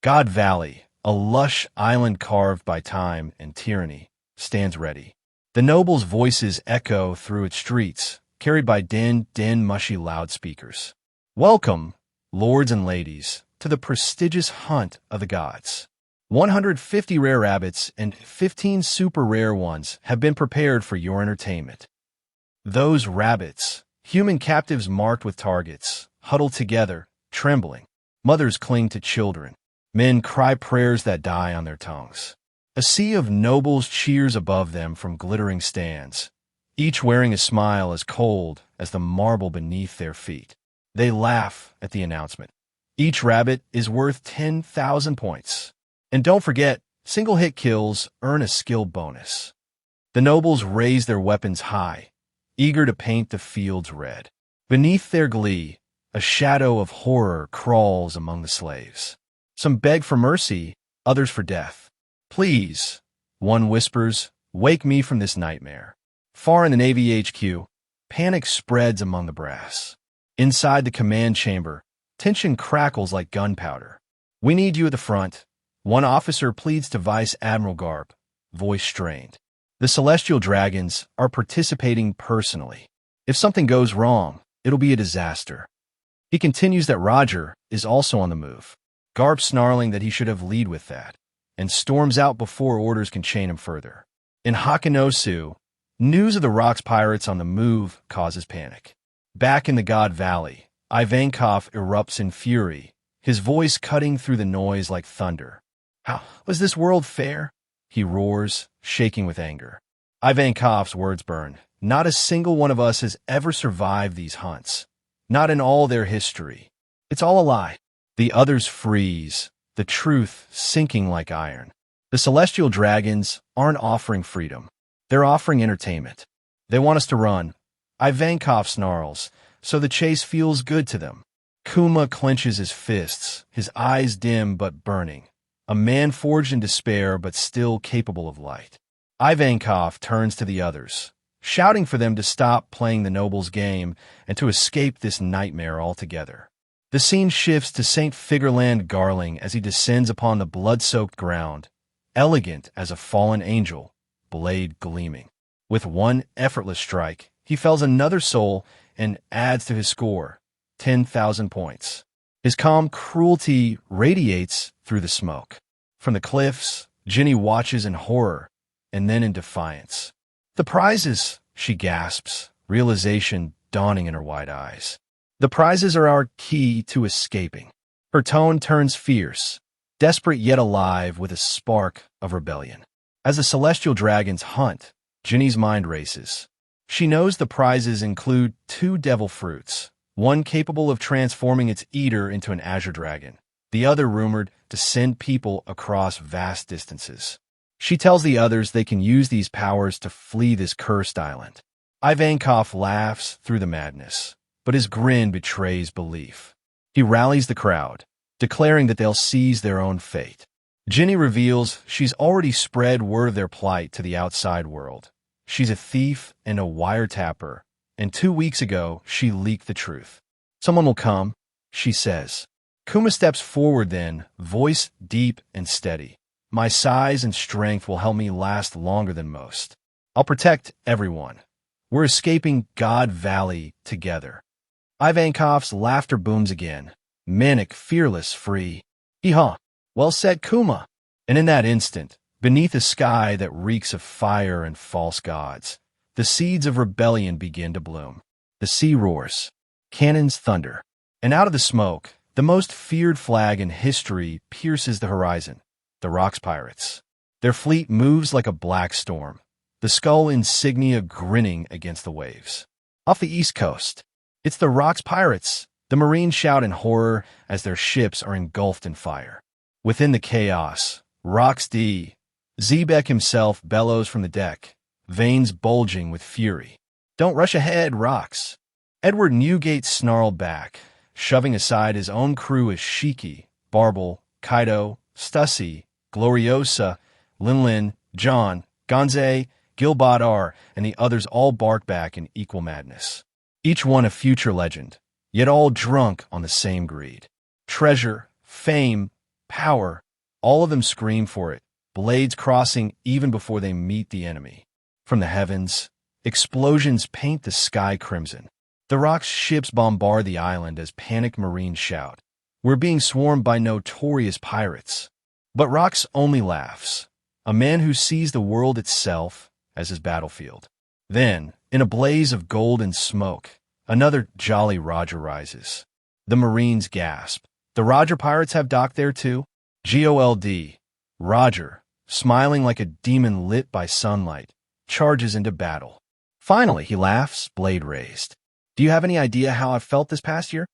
God Valley, a lush island carved by time and tyranny, stands ready. The nobles' voices echo through its streets, carried by mushy loudspeakers. Welcome, lords and ladies, to the prestigious hunt of the gods. 150 rare rabbits and 15 super rare ones have been prepared for your entertainment. Those rabbits, human captives marked with targets, huddle together, trembling. Mothers cling to children. Men cry prayers that die on their tongues. A sea of nobles cheers above them from glittering stands, each wearing a smile as cold as the marble beneath their feet. They laugh at the announcement. Each rabbit is worth 10,000 points. And don't forget, single hit kills earn a skill bonus. The nobles raise their weapons high, eager to paint the fields red. Beneath their glee, a shadow of horror crawls among the slaves. Some beg for mercy, others for death. Please, one whispers, wake me from this nightmare. Far in the Navy HQ, panic spreads among the brass. Inside the command chamber, tension crackles like gunpowder. We need you at the front. One officer pleads to Vice Admiral Garp, voice strained. The Celestial Dragons are participating personally. If something goes wrong, it'll be a disaster. He continues that Roger is also on the move. Garp snarling that he should have lead with that, and storms out before orders can chain him further. In Hakanosu, news of the Rocks pirates on the move causes panic. Back in the God Valley, Ivankov erupts in fury, his voice cutting through the noise like thunder. How was this world fair? He roars, shaking with anger. Ivankov's words burn. Not a single one of us has ever survived these hunts. Not in all their history. It's all a lie. The others freeze, the truth sinking like iron. The Celestial Dragons aren't offering freedom. They're offering entertainment. They want us to run. Ivankov snarls, so the chase feels good to them. Kuma clenches his fists, his eyes dim but burning. A man forged in despair but still capable of light. Ivankov turns to the others, shouting for them to stop playing the nobles' game and to escape this nightmare altogether. The scene shifts to St. Figureland Garling as he descends upon the blood-soaked ground, elegant as a fallen angel, blade gleaming. With one effortless strike, he fells another soul and adds to his score, 10,000 points. His calm cruelty radiates through the smoke. From the cliffs, Ginny watches in horror, and then in defiance. The prizes, she gasps, realization dawning in her wide eyes. The prizes are our key to escaping. Her tone turns fierce, desperate yet alive with a spark of rebellion. As the Celestial Dragons hunt, Ginny's mind races. She knows the prizes include 2 devil fruits, one capable of transforming its eater into an azure dragon, the other rumored to send people across vast distances. She tells the others they can use these powers to flee this cursed island. Ivankov laughs through the madness, but his grin betrays belief. He rallies the crowd, declaring that they'll seize their own fate. Ginny reveals she's already spread word of their plight to the outside world. She's a thief and a wiretapper, and 2 weeks ago she leaked the truth. Someone will come, she says. Kuma steps forward then, voice deep and steady. My size and strength will help me last longer than most. I'll protect everyone. We're escaping God Valley together. Ivankov's laughter booms again. Manic, fearless, free. Hee-haw. Well said, Kuma. And in that instant, beneath a sky that reeks of fire and false gods, the seeds of rebellion begin to bloom. The sea roars. Cannons thunder. And out of the smoke, the most feared flag in history pierces the horizon. The Rocks Pirates. Their fleet moves like a black storm, the skull insignia grinning against the waves. Off the east coast, it's the Rocks Pirates. The Marines shout in horror as their ships are engulfed in fire. Within the chaos, Rocks D. Zebek himself bellows from the deck, veins bulging with fury. Don't rush ahead, Rocks. Edward Newgate snarled back, shoving aside his own crew as Shiki, Barble, Kaido, Stussy, Gloriosa, Linlin, John, Gonze, Gilbadar, and the others all bark back in equal madness. Each one a future legend, yet all drunk on the same greed. Treasure, fame, power. All of them scream for it, blades crossing even before they meet the enemy. From the heavens, explosions paint the sky crimson. The Rock's ships bombard the island as panicked Marines shout, "We're being swarmed by notorious pirates." But Rock's only laughs, a man who sees the world itself as his battlefield. Then, in a blaze of gold and smoke, another Jolly Roger rises. The Marines gasp. The Roger pirates have docked there too? GOLD. Roger, smiling like a demon lit by sunlight, charges into battle. Finally, he laughs, blade raised. Do you have any idea how I've felt this past year?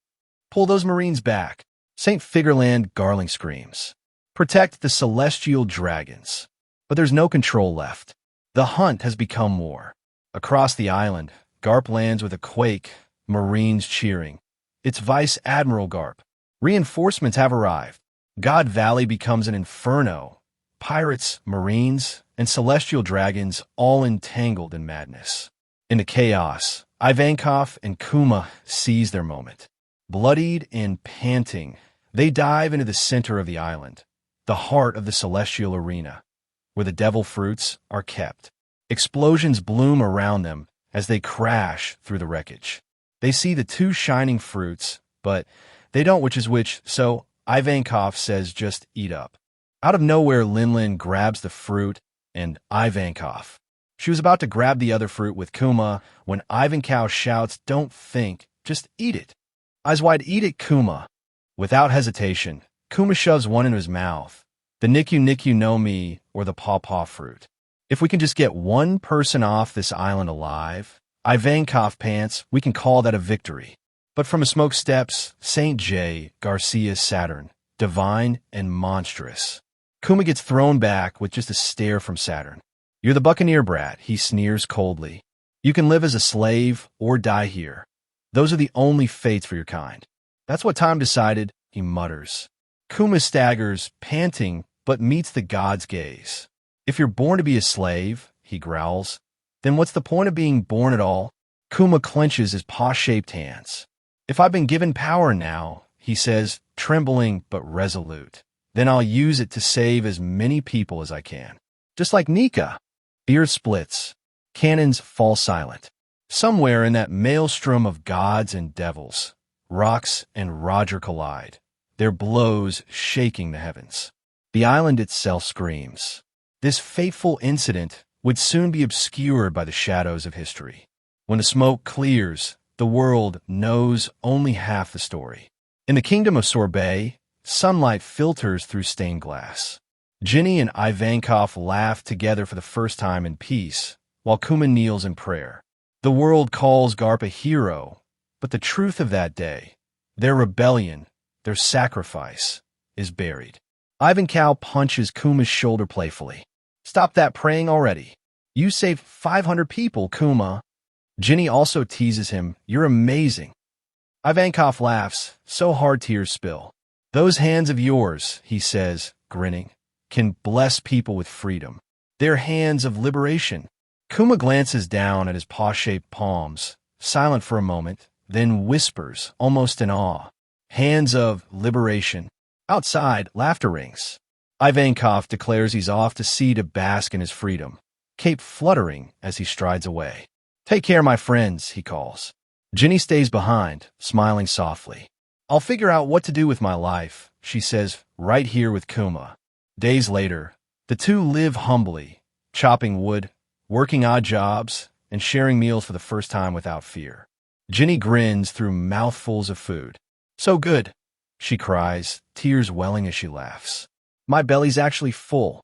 Pull those Marines back. St. Figureland Garling screams. Protect the celestial dragons. But there's no control left. The hunt has become war. Across the island, Garp lands with a quake, Marines cheering. It's Vice Admiral Garp. Reinforcements have arrived. God Valley becomes an inferno. Pirates, Marines, and celestial dragons all entangled in madness. In the chaos, Ivankov and Kuma seize their moment. Bloodied and panting, they dive into the center of the island, the heart of the celestial arena, where the devil fruits are kept. Explosions bloom around them as they crash through the wreckage. They see the two shining fruits, but they don't which is which, so Ivankov says just eat up. Out of nowhere, Linlin grabs the fruit and Ivankov. She was about to grab the other fruit with Kuma when Ivankov shouts, "Don't think, just eat it." Eyes wide, "Eat it, Kuma." Without hesitation, Kuma shoves one into his mouth. The Nikyu Nikyu no Mi, or the pawpaw fruit. If we can just get one person off this island alive, Ivankov pants, we can call that a victory. But from a smoke steps St. J. Garcia's Saturn, divine and monstrous. Kuma gets thrown back with just a stare from Saturn. "You're the buccaneer brat," he sneers coldly. "You can live as a slave or die here. Those are the only fates for your kind." "That's what time decided," he mutters. Kuma staggers, panting, but meets the god's gaze. "If you're born to be a slave," he growls, "then what's the point of being born at all?" Kuma clenches his paw-shaped hands. "If I've been given power now," he says, trembling but resolute, "then I'll use it to save as many people as I can. Just like Nika." Beer splits. Cannons fall silent. Somewhere in that maelstrom of gods and devils, Rocks and Roger collide, their blows shaking the heavens. The island itself screams. This fateful incident would soon be obscured by the shadows of history. When the smoke clears, the world knows only half the story. In the kingdom of Sorbet, sunlight filters through stained glass. Ginny and Ivankov laugh together for the first time in peace, while Kuma kneels in prayer. The world calls Garp a hero, but the truth of that day, their rebellion, their sacrifice, is buried. Ivankov punches Kuma's shoulder playfully. "Stop that praying already. You saved 500 people, Kuma." Ginny also teases him, "You're amazing." Ivankov laughs, so hard tears spill. "Those hands of yours," he says, grinning, "can bless people with freedom. They're hands of liberation." Kuma glances down at his paw-shaped palms, silent for a moment, then whispers, almost in awe, "Hands of liberation." Outside, laughter rings. Ivankov declares he's off to sea to bask in his freedom, cape fluttering as he strides away. "Take care, my friends," he calls. Ginny stays behind, smiling softly. "I'll figure out what to do with my life," she says, "right here with Kuma." Days later, the two live humbly, chopping wood, working odd jobs, and sharing meals for the first time without fear. Ginny grins through mouthfuls of food. "So good," she cries, tears welling as she laughs. "My belly's actually full."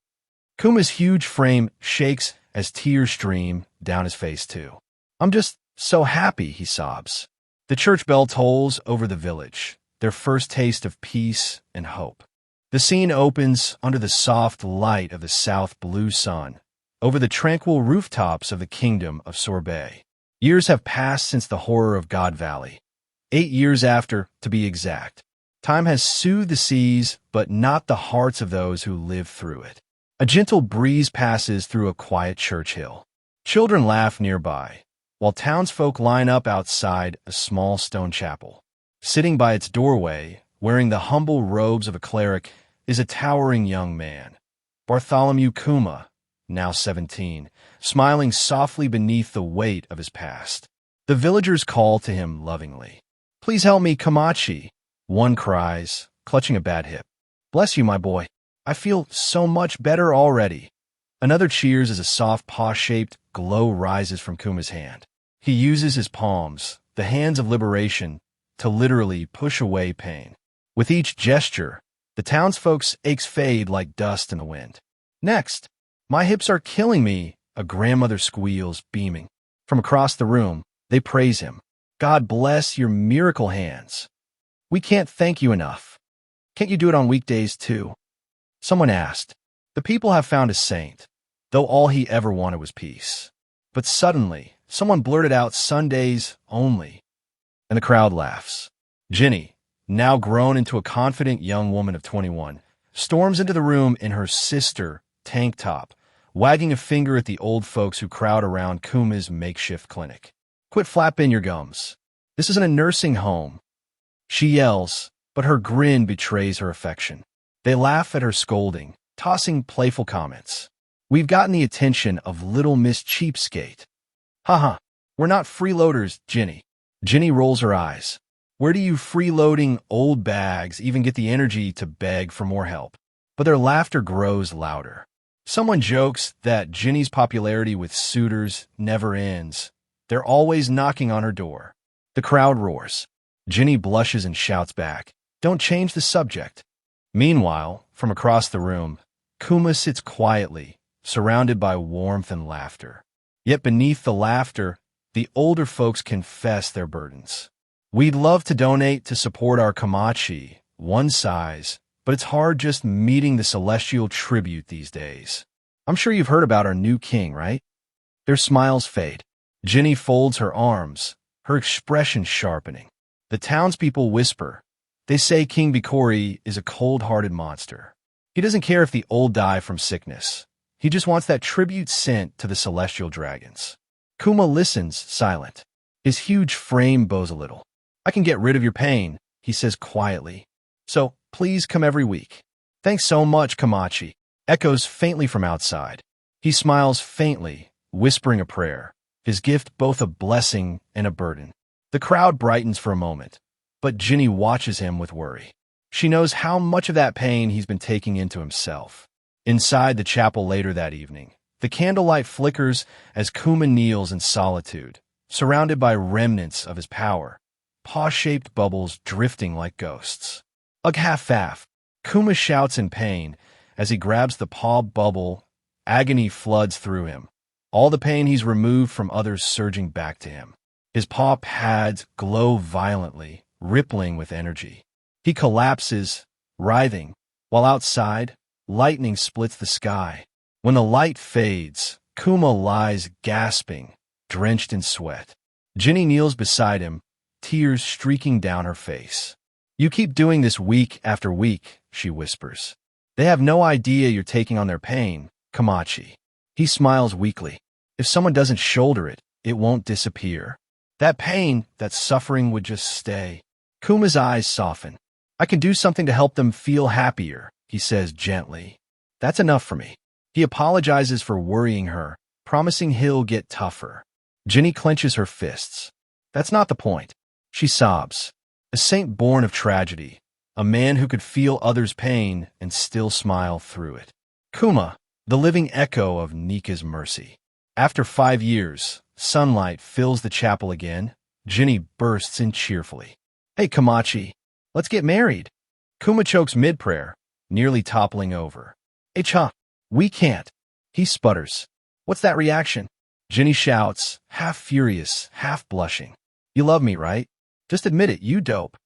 Kuma's huge frame shakes as tears stream down his face too. "I'm just so happy," he sobs. The church bell tolls over the village, their first taste of peace and hope. The scene opens under the soft light of the south blue sun, over the tranquil rooftops of the kingdom of Sorbet. Years have passed since the horror of God Valley. 8 years after, to be exact. Time has soothed the seas, but not the hearts of those who lived through it. A gentle breeze passes through a quiet church hill. Children laugh nearby, while townsfolk line up outside a small stone chapel. Sitting by its doorway, wearing the humble robes of a cleric, is a towering young man, Bartholomew Kuma, now 17, smiling softly beneath the weight of his past. The villagers call to him lovingly. "Please help me, Komachi," one cries, clutching a bad hip. "Bless you, my boy. I feel so much better already." Another cheers as a soft paw-shaped glow rises from Kuma's hand. He uses his palms, the hands of liberation, to literally push away pain. With each gesture, the townsfolk's aches fade like dust in the wind. "Next, my hips are killing me," a grandmother squeals, beaming. From across the room, they praise him. "God bless your miracle hands. We can't thank you enough. Can't you do it on weekdays too?" Someone asked. The people have found a saint, though all he ever wanted was peace. But suddenly, someone blurted out Sundays only, and the crowd laughs. Ginny, now grown into a confident young woman of 21, storms into the room in her sister tank top, wagging a finger at the old folks who crowd around Kuma's makeshift clinic. "Quit flapping your gums. This isn't a nursing home." She yells, but her grin betrays her affection. They laugh at her scolding, tossing playful comments. "We've gotten the attention of Little Miss Cheapskate." "Haha, we're not freeloaders, Ginny." Ginny rolls her eyes. "Where do you freeloading old bags even get the energy to beg for more help?" But their laughter grows louder. Someone jokes that Ginny's popularity with suitors never ends. They're always knocking on her door. The crowd roars. Ginny blushes and shouts back, "Don't change the subject." Meanwhile, from across the room, Kuma sits quietly, surrounded by warmth and laughter. Yet beneath the laughter, the older folks confess their burdens. "We'd love to donate to support our Komachi," one sighs, "but it's hard just meeting the celestial tribute these days. I'm sure you've heard about our new king, right?" Their smiles fade. Ginny folds her arms, her expression sharpening. The townspeople whisper. They say King Bikori is a cold-hearted monster. He doesn't care if the old die from sickness. He just wants that tribute sent to the celestial dragons. Kuma listens, silent. His huge frame bows a little. "I can get rid of your pain," he says quietly. "So, please come every week." "Thanks so much, Komachi," echoes faintly from outside. He smiles faintly, whispering a prayer, his gift both a blessing and a burden. The crowd brightens for a moment, but Ginny watches him with worry. She knows how much of that pain he's been taking into himself. Inside the chapel later that evening, the candlelight flickers as Kuma kneels in solitude, surrounded by remnants of his power, paw-shaped bubbles drifting like ghosts. "Ugh, half-faff," Kuma shouts in pain as he grabs the paw bubble. Agony floods through him, all the pain he's removed from others surging back to him. His paw pads glow violently, rippling with energy. He collapses, writhing, while outside, lightning splits the sky. When the light fades, Kuma lies gasping, drenched in sweat. Ginny kneels beside him, tears streaking down her face. "You keep doing this week after week," she whispers. "They have no idea you're taking on their pain, Komachi." He smiles weakly. "If someone doesn't shoulder it, it won't disappear. That pain, that suffering would just stay." Kuma's eyes soften. "I can do something to help them feel happier," he says gently. "That's enough for me." He apologizes for worrying her, promising he'll get tougher. Ginny clenches her fists. "That's not the point." She sobs. A saint born of tragedy, a man who could feel others' pain and still smile through it. Kuma, the living echo of Nika's mercy. After 5 years, sunlight fills the chapel again. Ginny bursts in cheerfully. "Hey, Komachi, let's get married." Kuma chokes mid-prayer, nearly toppling over. "Hey, Cha, we can't." He sputters. "What's that reaction?" Ginny shouts, half furious, half blushing. "You love me, right? Just admit it, you dope."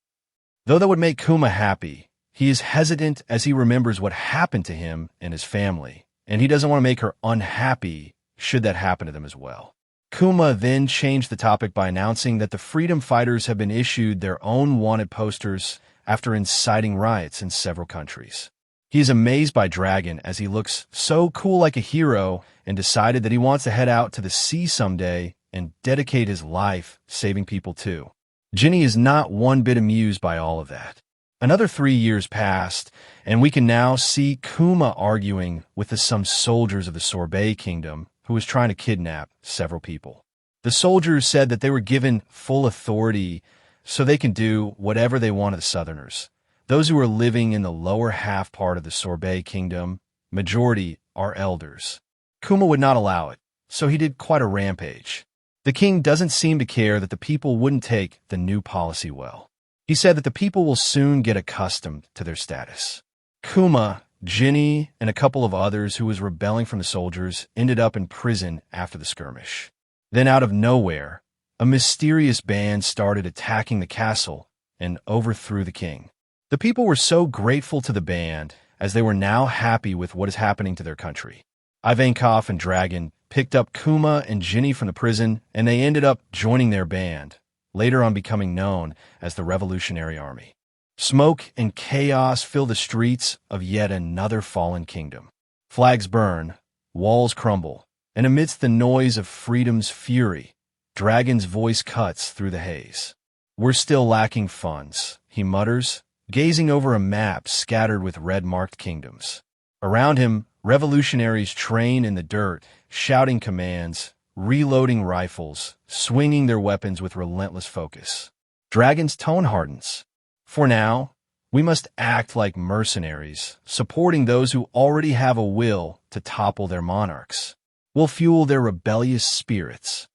Though that would make Kuma happy, he is hesitant as he remembers what happened to him and his family, and he doesn't want to make her unhappy should that happen to them as well. Kuma then changed the topic by announcing that the freedom fighters have been issued their own wanted posters after inciting riots in several countries. He is amazed by Dragon as he looks so cool like a hero and decided that he wants to head out to the sea someday and dedicate his life saving people too. Ginny is not one bit amused by all of that. Another 3 years passed, and we can now see Kuma arguing with some soldiers of the Sorbet Kingdom who was trying to kidnap several people. The soldiers said that they were given full authority so they can do whatever they want to the Southerners. Those who are living in the lower half part of the Sorbet Kingdom, majority are elders. Kuma would not allow it, so he did quite a rampage. The king doesn't seem to care that the people wouldn't take the new policy well. He said that the people will soon get accustomed to their status. Kuma, Ginny, and a couple of others who was rebelling from the soldiers ended up in prison after the skirmish. Then out of nowhere, a mysterious band started attacking the castle and overthrew the king. The people were so grateful to the band as they were now happy with what is happening to their country. Ivankov and Dragon picked up Kuma and Ginny from the prison, and they ended up joining their band, later on becoming known as the Revolutionary Army. Smoke and chaos fill the streets of yet another fallen kingdom. Flags burn, walls crumble, and amidst the noise of freedom's fury, Dragon's voice cuts through the haze. "We're still lacking funds," he mutters, gazing over a map scattered with red-marked kingdoms. Around him, revolutionaries train in the dirt, shouting commands, reloading rifles, swinging their weapons with relentless focus. Dragon's tone hardens. "For now, we must act like mercenaries, supporting those who already have a will to topple their monarchs. We'll fuel their rebellious spirits.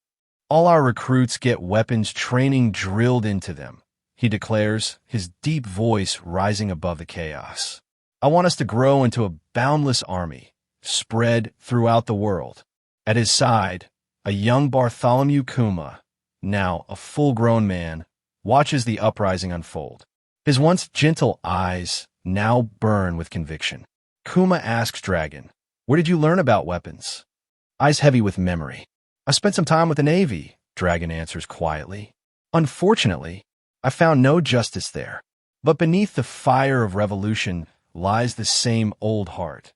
All our recruits get weapons training drilled into them," he declares, his deep voice rising above the chaos. "I want us to grow into a boundless army, spread throughout the world." At his side, a young Bartholomew Kuma, now a full-grown man, watches the uprising unfold. His once gentle eyes now burn with conviction. Kuma asks Dragon, "Where did you learn about weapons?" Eyes heavy with memory. "I spent some time with the Navy," Dragon answers quietly. "Unfortunately, I found no justice there. But beneath the fire of revolution lies the same old heart,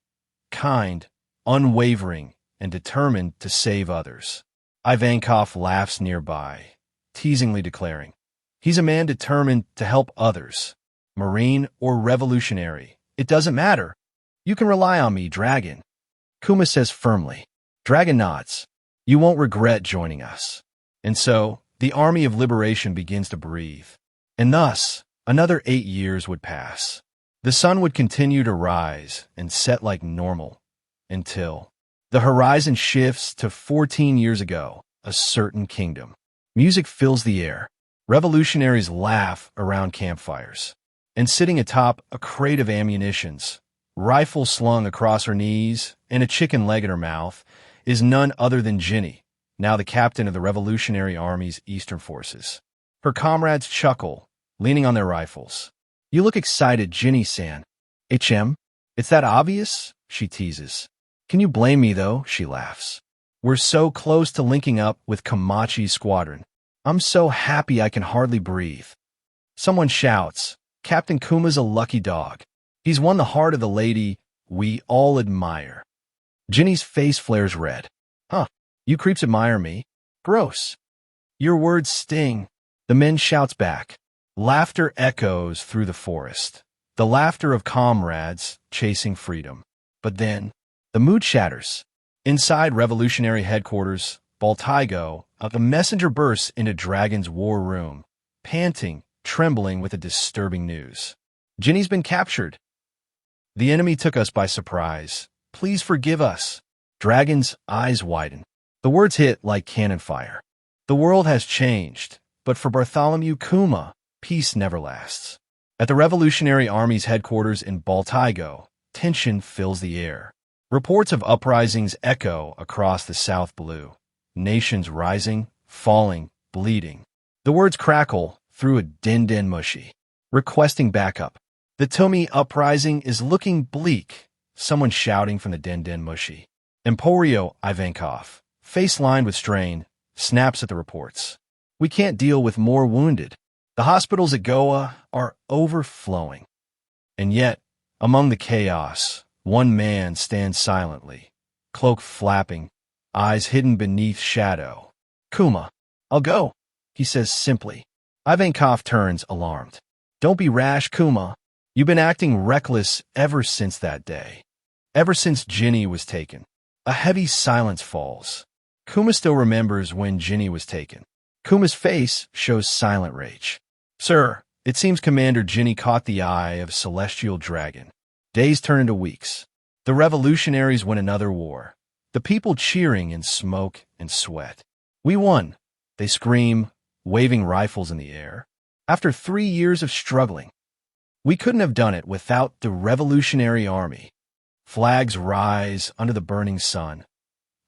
kind, unwavering, and determined to save others." Ivankov laughs nearby, teasingly declaring, "He's a man determined to help others. Marine or revolutionary, it doesn't matter. You can rely on me, Dragon." Kuma says firmly. Dragon nods. "You won't regret joining us." And so, the Army of Liberation begins to breathe. And thus, another 8 years would pass. The sun would continue to rise and set like normal, until the horizon shifts to 14 years ago, a certain kingdom. Music fills the air. Revolutionaries laugh around campfires. And sitting atop a crate of ammunitions, rifle slung across her knees and a chicken leg in her mouth, is none other than Ginny, now the captain of the Revolutionary Army's Eastern Forces. Her comrades chuckle, leaning on their rifles. "You look excited, Ginny-san." "HM? It's that obvious?" she teases. "Can you blame me, though?" she laughs. "We're so close to linking up with Komachi's squadron. I'm so happy I can hardly breathe." Someone shouts, "Captain Kuma's a lucky dog. He's won the heart of the lady we all admire." Ginny's face flares red. "Huh, you creeps admire me? Gross." "Your words sting." The men shouts back. Laughter echoes through the forest. The laughter of comrades chasing freedom. But then, the mood shatters. Inside revolutionary headquarters, Baltigo, the messenger bursts into Dragon's war room, panting, trembling with the disturbing news. "Ginny's been captured. The enemy took us by surprise. Please forgive us." Dragon's eyes widen. The words hit like cannon fire. The world has changed, but for Bartholomew Kuma, peace never lasts. At the Revolutionary Army's headquarters in Baltigo, tension fills the air. Reports of uprisings echo across the South Blue. Nations rising, falling, bleeding. The words crackle through a den mushy, requesting backup. "The Tomi uprising is looking bleak," someone shouting from the den mushy. Emporio Ivankov, face lined with strain, snaps at the reports. "We can't deal with more wounded. The hospitals at Goa are overflowing." And yet, among the chaos, one man stands silently, cloak flapping, eyes hidden beneath shadow. "Kuma, I'll go," he says simply. Ivankov turns, alarmed. Don't be rash, Kuma. You've been acting reckless ever since that day. Ever since Ginny was taken. A heavy silence falls. Kuma still remembers when Ginny was taken. Kuma's face shows silent rage. Sir, it seems Commander Ginny caught the eye of Celestial Dragon. Days turn into weeks. The revolutionaries win another war. The people cheering in smoke and sweat. We won, they scream, waving rifles in the air. After 3 years of struggling, we couldn't have done it without the Revolutionary Army. Flags rise under the burning sun,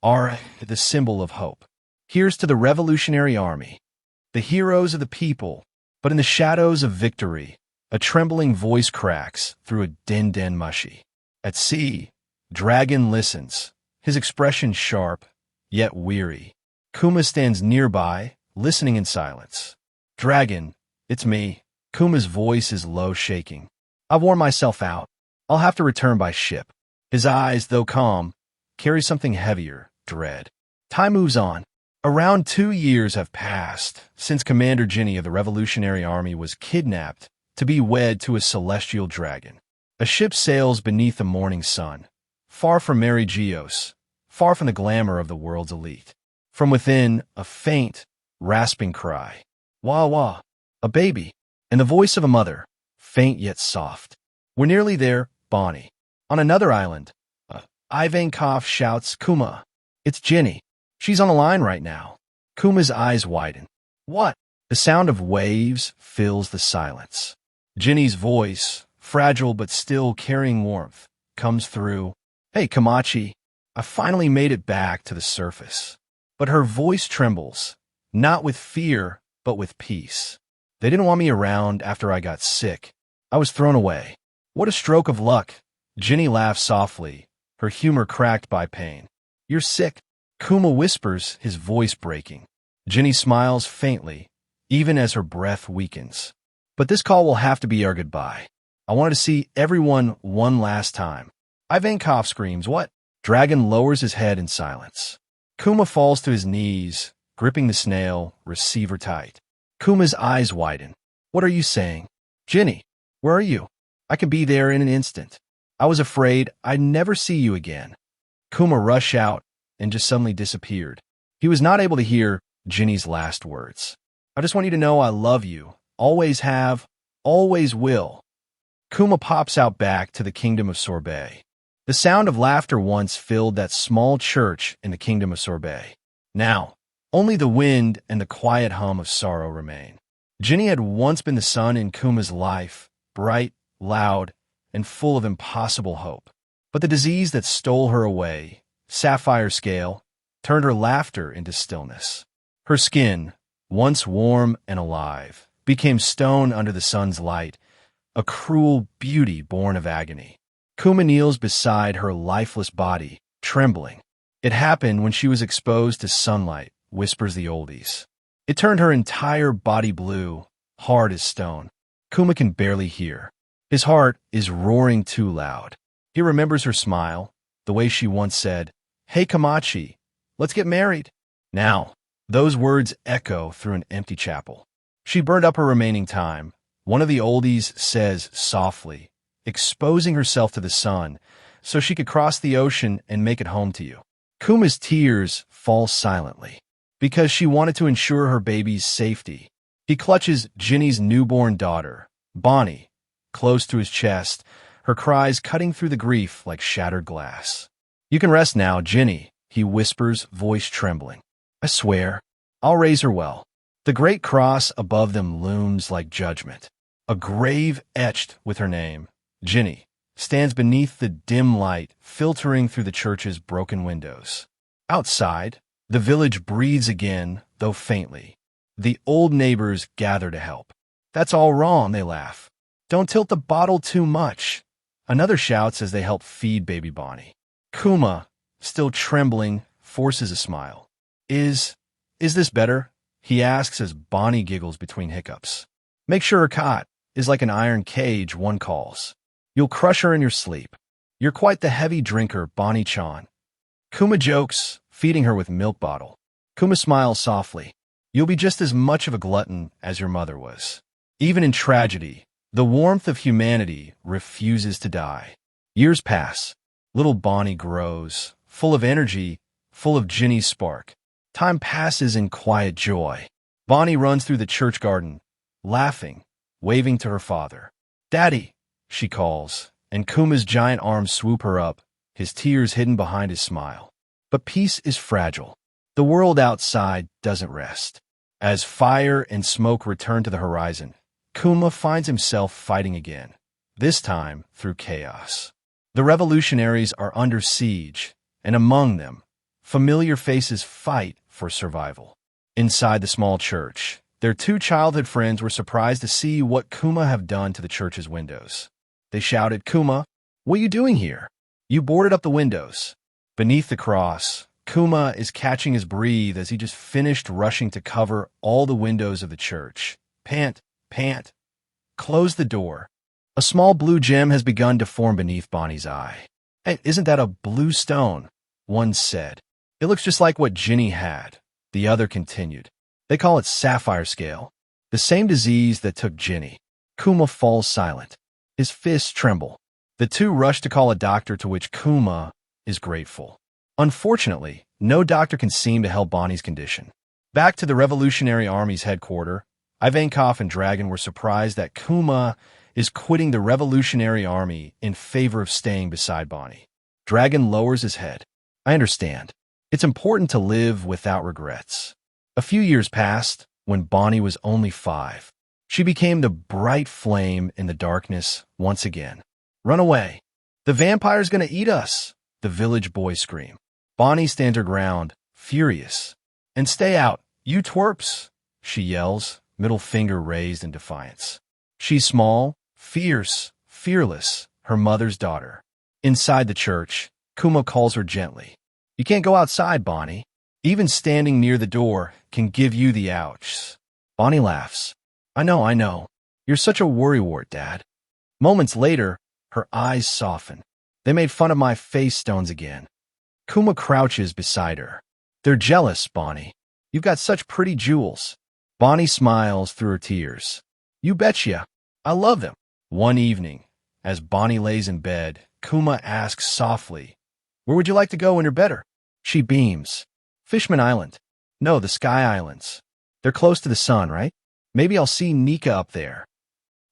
are the symbol of hope. Here's to the Revolutionary Army, the heroes of the people. But in the shadows of victory, a trembling voice cracks through a den mushy. At sea, Dragon listens, his expression sharp, yet weary. Kuma stands nearby, listening in silence. Dragon, it's me. Kuma's voice is low, shaking. I've worn myself out. I'll have to return by ship. His eyes, though calm, carry something heavier, dread. Time moves on. Around 2 years have passed since Commander Ginny of the Revolutionary Army was kidnapped to be wed to a celestial dragon. A ship sails beneath the morning sun, far from Mary Geos, far from the glamour of the world's elite. From within, a faint, rasping cry. Wah wah, a baby, and the voice of a mother, faint yet soft. We're nearly there, Bonney. On another island, Ivankov shouts, Kuma, it's Ginny. She's on the line right now. Kuma's eyes widen. What? The sound of waves fills the silence. Ginny's voice, fragile but still carrying warmth, comes through. Hey, Kamachi, I finally made it back to the surface. But her voice trembles, not with fear, but with peace. They didn't want me around after I got sick. I was thrown away. What a stroke of luck. Ginny laughs softly, her humor cracked by pain. You're sick, Kuma whispers, his voice breaking. Ginny smiles faintly, even as her breath weakens. But this call will have to be our goodbye. I wanted to see everyone one last time. Ivankov screams, what? Dragon lowers his head in silence. Kuma falls to his knees, gripping the snail, receiver tight. Kuma's eyes widen. What are you saying? Ginny, where are you? I could be there in an instant. I was afraid I'd never see you again. Kuma rushed out and just suddenly disappeared. He was not able to hear Ginny's last words. I just want you to know I love you. Always have, always will. Kuma pops out back to the kingdom of Sorbet. The sound of laughter once filled that small church in the kingdom of Sorbet. Now, only the wind and the quiet hum of sorrow remain. Ginny had once been the sun in Kuma's life, bright, loud, and full of impossible hope. But the disease that stole her away, sapphire scale, turned her laughter into stillness. Her skin, once warm and alive, became stone under the sun's light, a cruel beauty born of agony. Kuma kneels beside her lifeless body, trembling. It happened when she was exposed to sunlight, whispers the oldies. It turned her entire body blue, hard as stone. Kuma can barely hear. His heart is roaring too loud. He remembers her smile, the way she once said, Hey Kamachi, let's get married. Now, those words echo through an empty chapel. She burned up her remaining time. One of the oldies says softly, exposing herself to the sun, so she could cross the ocean and make it home to you. Kuma's tears fall silently, because she wanted to ensure her baby's safety. He clutches Ginny's newborn daughter, Bonney, close to his chest, her cries cutting through the grief like shattered glass. You can rest now, Ginny, he whispers, voice trembling. I swear, I'll raise her well. The great cross above them looms like judgment. A grave etched with her name, Ginny, stands beneath the dim light filtering through the church's broken windows. Outside, the village breathes again, though faintly. The old neighbors gather to help. That's all wrong, they laugh. Don't tilt the bottle too much. Another shouts as they help feed baby Bonney. Kuma, still trembling, forces a smile. Is this better? He asks as Bonney giggles between hiccups. Make sure her cot is like an iron cage, one calls. You'll crush her in your sleep. You're quite the heavy drinker, Bonnie-chan. Kuma jokes, feeding her with milk bottle. Kuma smiles softly. You'll be just as much of a glutton as your mother was. Even in tragedy, The warmth of humanity refuses to die. Years pass. Little Bonney grows, full of energy, full of Ginny's spark. Time passes in quiet joy. Bonney runs through the church garden, laughing, waving to her father. "Daddy," she calls, and Kuma's giant arms swoop her up, his tears hidden behind his smile. But peace is fragile. The world outside doesn't rest. As fire and smoke return to the horizon, Kuma finds himself fighting again, this time through chaos. The revolutionaries are under siege, and among them, familiar faces fight for survival. Inside the small church, their two childhood friends were surprised to see what Kuma have done to the church's windows. They shouted, "Kuma, what are you doing here? You boarded up the windows." Beneath the cross, Kuma is catching his breath as he just finished rushing to cover all the windows of the church. Pant, pant. Close the door. A small blue gem has begun to form beneath Bonney's eye. "Hey, isn't that a blue stone?" one said. "It looks just like what Ginny had," the other continued. "They call it sapphire scale, the same disease that took Ginny." Kuma falls silent. His fists tremble. The two rush to call a doctor, to which Kuma is grateful. Unfortunately, no doctor can seem to help Bonney's condition. Back to the Revolutionary Army's headquarters, Ivankov and Dragon were surprised that Kuma is quitting the Revolutionary Army in favor of staying beside Bonney. Dragon lowers his head. "I understand. It's important to live without regrets." A few years passed when Bonney was only 5. She became the bright flame in the darkness once again. "Run away. The vampire's gonna eat us," the village boys scream. Bonney stands her ground, furious. "And stay out, you twerps," she yells, middle finger raised in defiance. She's small, fierce, fearless, her mother's daughter. Inside the church, Kuma calls her gently. "You can't go outside, Bonney. Even standing near the door can give you the ouch." Bonney laughs. I know. You're such a worrywart, Dad." Moments later, her eyes soften. "They made fun of my face stones again." Kuma crouches beside her. "They're jealous, Bonney. You've got such pretty jewels." Bonney smiles through her tears. "You betcha. I love them." One evening, as Bonney lays in bed, Kuma asks softly, "Where would you like to go when you're better?" She beams. "Fishman Island." "No, the Sky Islands. They're close to the sun, right? Maybe I'll see Nika up there."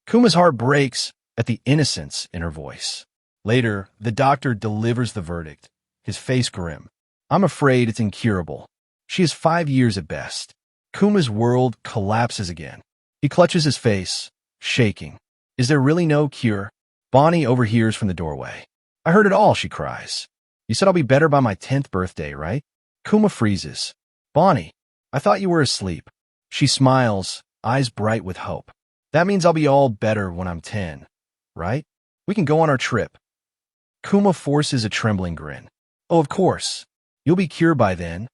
Kuma's heart breaks at the innocence in her voice. Later, the doctor delivers the verdict, his face grim. "I'm afraid it's incurable. She is 5 years at best." Kuma's world collapses again. He clutches his face, shaking. "Is there really no cure?" Bonney overhears from the doorway. "I heard it all," she cries. "You said I'll be better by my 10th birthday, right?" Kuma freezes. "Bonney, I thought you were asleep." She smiles, eyes bright with hope. "That means I'll be all better when I'm 10, right? We can go on our trip." Kuma forces a trembling grin. "Oh, of course. You'll be cured by then."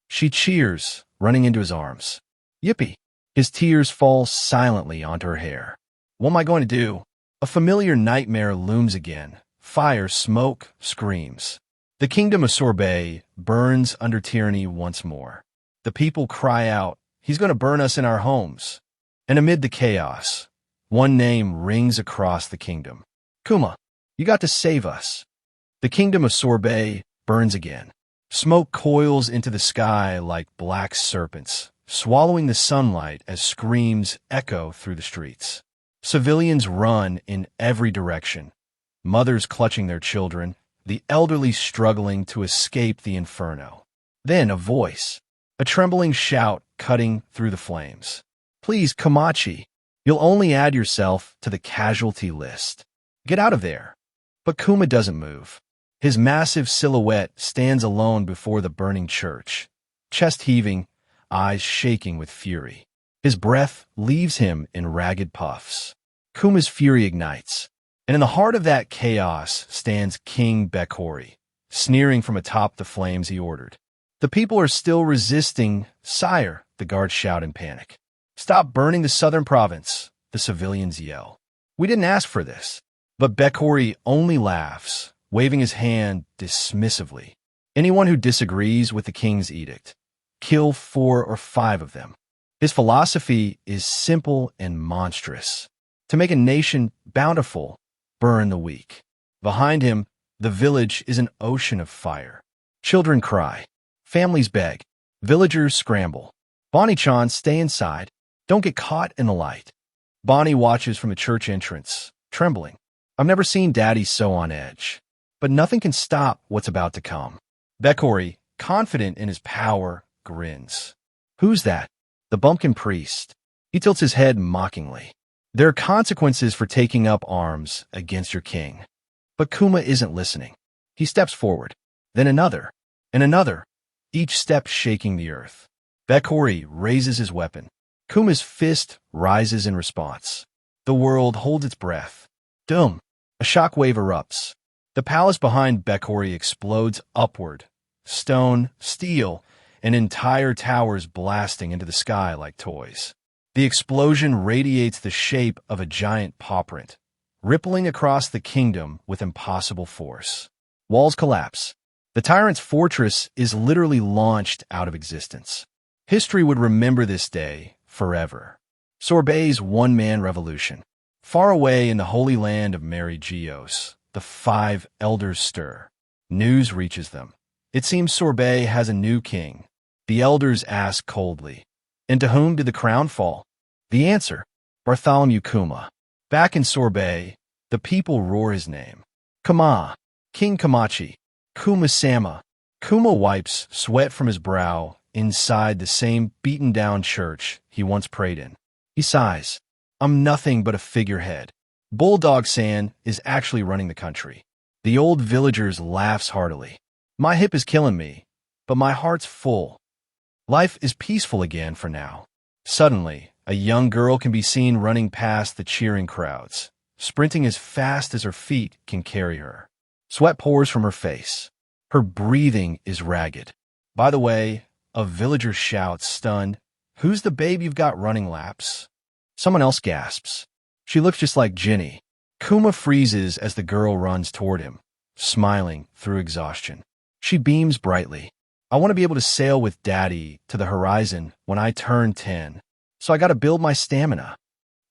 She cheers, running into his arms. "Yippee." His tears fall silently onto her hair. "What am I going to do?" A familiar nightmare looms again. Fire, smoke, screams. The kingdom of Sorbet burns under tyranny once more. The people cry out, "He's going to burn us in our homes." And amid the chaos, one name rings across the kingdom. "Kuma, you got to save us." The kingdom of Sorbet burns again. Smoke coils into the sky like black serpents, swallowing the sunlight as screams echo through the streets. Civilians run in every direction, mothers clutching their children, the elderly struggling to escape the inferno. Then a voice, a trembling shout cutting through the flames. "Please, Komachi, you'll only add yourself to the casualty list. Get out of there." But Kuma doesn't move. His massive silhouette stands alone before the burning church, chest heaving, eyes shaking with fury. His breath leaves him in ragged puffs. Kuma's fury ignites, and in the heart of that chaos stands King Bekori, sneering from atop the flames he ordered. "The people are still resisting, sire," the guards shout in panic. "Stop burning the southern province," the civilians yell. "We didn't ask for this." But Bekori only laughs, waving his hand dismissively. "Anyone who disagrees with the king's edict, kill 4 or 5 of them." His philosophy is simple and monstrous. To make a nation bountiful, burn the weak. Behind him, the village is an ocean of fire. Children cry. Families beg. Villagers scramble. Bonney-chan, stay inside. Don't get caught in the light. Bonney watches from the church entrance, trembling. I've never seen Daddy so on edge. But nothing can stop what's about to come. Bekori, confident in his power, grins. Who's that? The bumpkin priest. He tilts his head mockingly. There are consequences for taking up arms against your king. But Kuma isn't listening. He steps forward, then another, and another, each step shaking the earth. Bekori raises his weapon. Kuma's fist rises in response. The world holds its breath. Doom! A shockwave erupts. The palace behind Bekori explodes upward. Stone, steel, and entire towers blasting into the sky like toys. The explosion radiates the shape of a giant paw print, rippling across the kingdom with impossible force. Walls collapse. The tyrant's fortress is literally launched out of existence. History would remember this day forever. Sorbet's one-man revolution. Far away in the holy land of Mary Geos, the 5 elders stir. News reaches them. It seems Sorbet has a new king. The elders ask coldly, and to whom did the crown fall? The answer, Bartholomew Kuma. Back in Sorbet, the people roar his name. Kuma, King Kamachi, Kuma-sama. Kuma wipes sweat from his brow inside the same beaten-down church he once prayed in. He sighs. I'm nothing but a figurehead. Bulldog-san is actually running the country. The old villagers laughs heartily. My hip is killing me, but my heart's full. Life is peaceful again for now. Suddenly, a young girl can be seen running past the cheering crowds, sprinting as fast as her feet can carry her. Sweat pours from her face. Her breathing is ragged. By the way, a villager shouts, stunned, "Who's the babe you've got running laps?" Someone else gasps. She looks just like Ginny. Kuma freezes as the girl runs toward him, smiling through exhaustion. She beams brightly. I want to be able to sail with Daddy to the horizon when I turn 10, so I gotta build my stamina.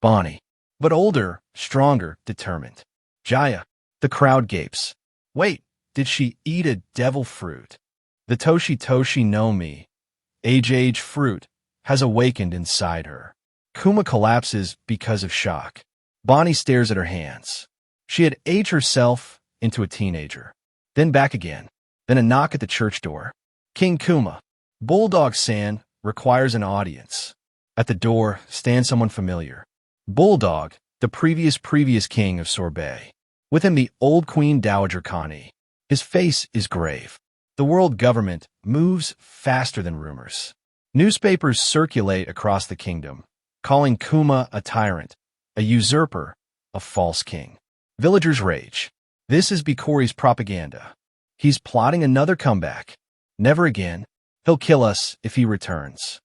Bonney. But older, stronger, determined. Jaya. The crowd gapes. Wait, did she eat a devil fruit? The Toshi no Mi, age fruit, has awakened inside her. Kuma collapses because of shock. Bonney stares at her hands. She had aged herself into a teenager. Then back again. Then a knock at the church door. King Kuma, Bulldog-san, requires an audience. At the door stands someone familiar. Bulldog, the previous king of Sorbet. With him the old Queen Dowager Connie. His face is grave. The world government moves faster than rumors. Newspapers circulate across the kingdom, calling Kuma a tyrant, a usurper, a false king. Villagers rage. This is Bekori's propaganda. He's plotting another comeback. Never again. He'll kill us if he returns.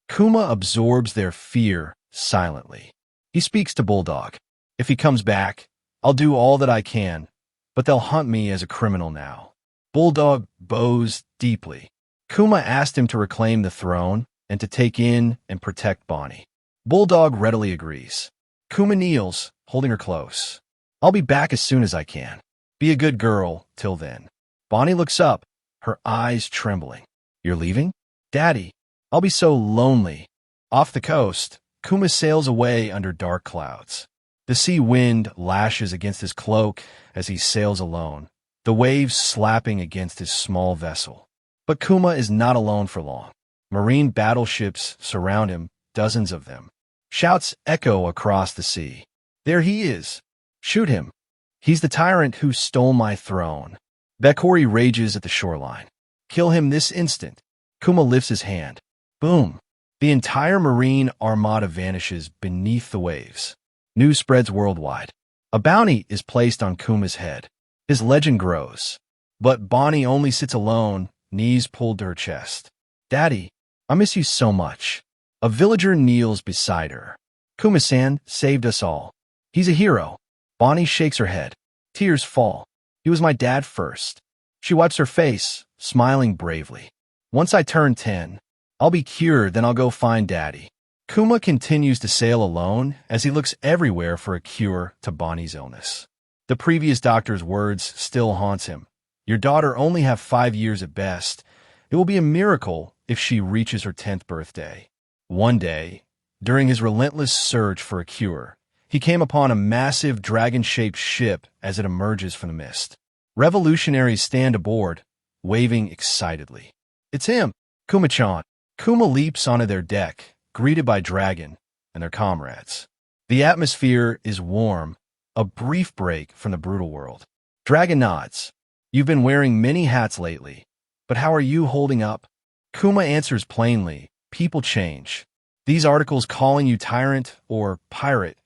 Kuma absorbs their fear silently. He speaks to Bulldog. If he comes back, I'll do all that I can, but they'll hunt me as a criminal now. Bulldog bows deeply. Kuma asked him to reclaim the throne and to take in and protect Bonney. Bulldog readily agrees. Kuma kneels, holding her close. I'll be back as soon as I can. Be a good girl till then. Bonney looks up, her eyes trembling. You're leaving? Daddy, I'll be so lonely. Off the coast, Kuma sails away under dark clouds. The sea wind lashes against his cloak as he sails alone, the waves slapping against his small vessel. But Kuma is not alone for long. Marine battleships surround him, dozens of them. Shouts echo across the sea. There he is. Shoot him. He's the tyrant who stole my throne. Bekori rages at the shoreline. Kill him this instant. Kuma lifts his hand. Boom. The entire marine armada vanishes beneath the waves. News spreads worldwide. A bounty is placed on Kuma's head. His legend grows. But Bonney only sits alone, knees pulled to her chest. Daddy, I miss you so much. A villager kneels beside her. Kuma-san saved us all. He's a hero. Bonney shakes her head. Tears fall. He was my dad first. She wipes her face, smiling bravely. Once I turn 10, I'll be cured, then I'll go find Daddy. Kuma continues to sail alone as he looks everywhere for a cure to Bonney's illness. The previous doctor's words still haunts him. Your daughter only have 5 years at best. It will be a miracle if she reaches her 10th birthday. One day, during his relentless search for a cure, he came upon a massive dragon-shaped ship as it emerges from the mist. Revolutionaries stand aboard, waving excitedly. It's him, Kuma-chan. Kuma leaps onto their deck, greeted by Dragon and their comrades. The atmosphere is warm, a brief break from the brutal world. Dragon nods. You've been wearing many hats lately, but how are you holding up? Kuma answers plainly, people change. These articles calling you tyrant or pirate,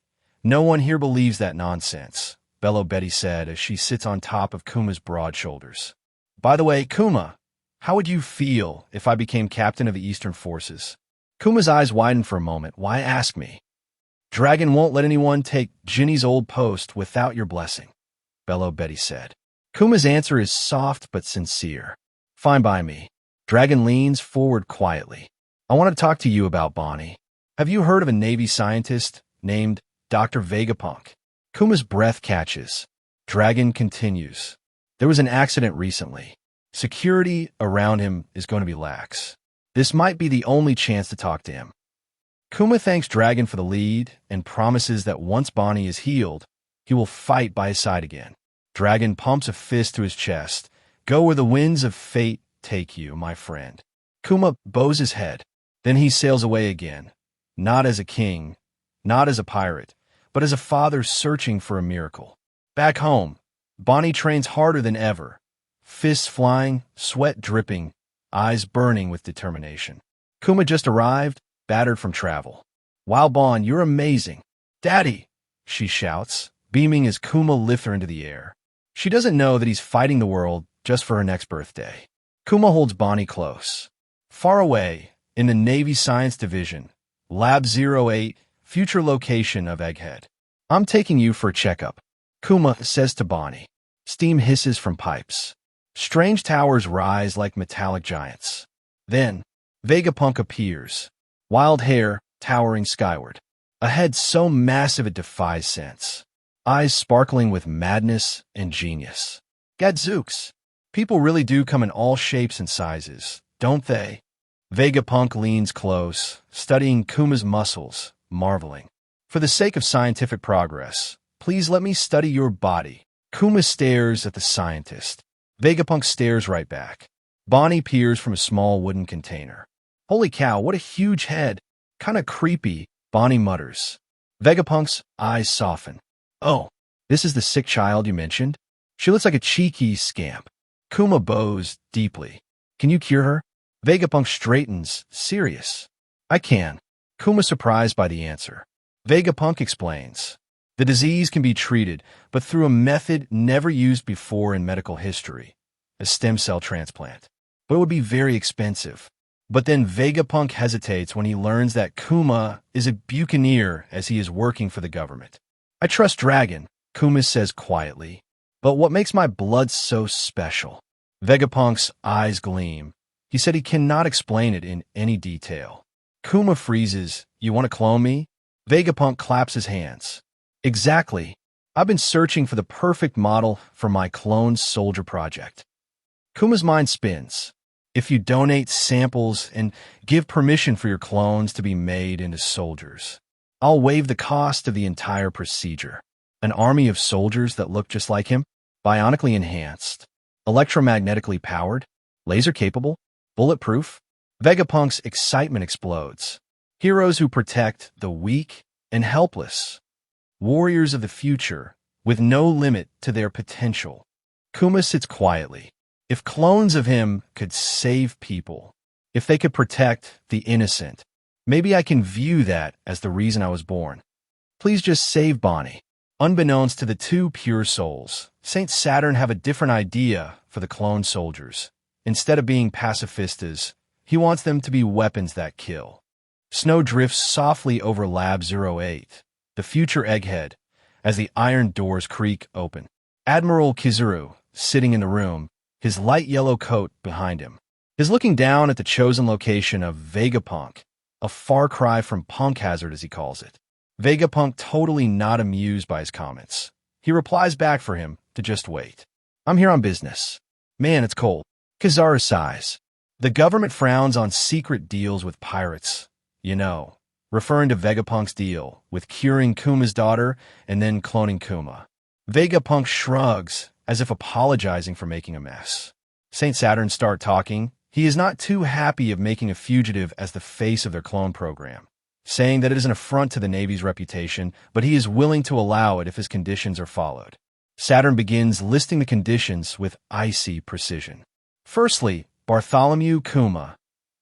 no one here believes that nonsense, Bello Betty said as she sits on top of Kuma's broad shoulders. By the way, Kuma, how would you feel if I became captain of the Eastern Forces? Kuma's eyes widen for a moment. Why ask me? Dragon won't let anyone take Ginny's old post without your blessing, Bello Betty said. Kuma's answer is soft but sincere. Fine by me. Dragon leans forward quietly. I want to talk to you about Bonney. Have you heard of a Navy scientist named Dr. Vegapunk? Kuma's breath catches. Dragon continues. There was an accident recently. Security around him is going to be lax. This might be the only chance to talk to him. Kuma thanks Dragon for the lead and promises that once Bonney is healed, he will fight by his side again. Dragon pumps a fist to his chest. Go where the winds of fate take you, my friend. Kuma bows his head. Then he sails away again, not as a king, not as a pirate, but as a father searching for a miracle. Back home, Bonney trains harder than ever, fists flying, sweat dripping, eyes burning with determination. Kuma just arrived, battered from travel. Wow, Bon, you're amazing. Daddy, she shouts, beaming as Kuma lifts her into the air. She doesn't know that he's fighting the world just for her next birthday. Kuma holds Bonney close. Far away, in the Navy Science Division, Lab 08, future location of Egghead. I'm taking you for a checkup, Kuma says to Bonney. Steam hisses from pipes. Strange towers rise like metallic giants. Then, Vegapunk appears, wild hair towering skyward, a head so massive it defies sense, eyes sparkling with madness and genius. Gadzooks, people really do come in all shapes and sizes, don't they? Vegapunk leans close, studying Kuma's muscles, marveling. For the sake of scientific progress, please let me study your body. Kuma stares at the scientist. Vegapunk stares right back. Bonney peers from a small wooden container. Holy cow, what a huge head. Kinda creepy, Bonney mutters. Vegapunk's eyes soften. Oh, this is the sick child you mentioned? She looks like a cheeky scamp. Kuma bows deeply. Can you cure her? Vegapunk straightens, serious. I can. Kuma surprised by the answer. Vegapunk explains. The disease can be treated, but through a method never used before in medical history, a stem cell transplant. But it would be very expensive. But then Vegapunk hesitates when he learns that Kuma is a buccaneer as he is working for the government. I trust Dragon, Kuma says quietly. But what makes my blood so special? Vegapunk's eyes gleam. He said he cannot explain it in any detail. Kuma freezes. You want to clone me? Vegapunk claps his hands. Exactly. I've been searching for the perfect model for my clone soldier project. Kuma's mind spins. If you donate samples and give permission for your clones to be made into soldiers, I'll waive the cost of the entire procedure. An army of soldiers that look just like him, bionically enhanced, electromagnetically powered, laser capable, bulletproof. Vegapunk's excitement explodes. Heroes who protect the weak and helpless. Warriors of the future, with no limit to their potential. Kuma sits quietly. If clones of him could save people, if they could protect the innocent, maybe I can view that as the reason I was born. Please just save Bonney. Unbeknownst to the two pure souls, Saint Saturn have a different idea for the clone soldiers. Instead of being pacifistas, he wants them to be weapons that kill. Snow drifts softly over Lab 08, the future Egghead, as the iron doors creak open. Admiral Kizaru, sitting in the room, his light yellow coat behind him, is looking down at the chosen location of Vegapunk, a far cry from punk hazard as he calls it. Vegapunk totally not amused by his comments. He replies back for him to just wait. I'm here on business. Man, it's cold. Kizaru sighs. The government frowns on secret deals with pirates, you know, referring to Vegapunk's deal with curing Kuma's daughter and then cloning Kuma. Vegapunk shrugs, as if apologizing for making a mess. Saturn start talking. He is not too happy of making a fugitive as the face of their clone program, saying that it is an affront to the Navy's reputation, but he is willing to allow it if his conditions are followed. Saturn begins listing the conditions with icy precision. Firstly, Bartholomew Kuma.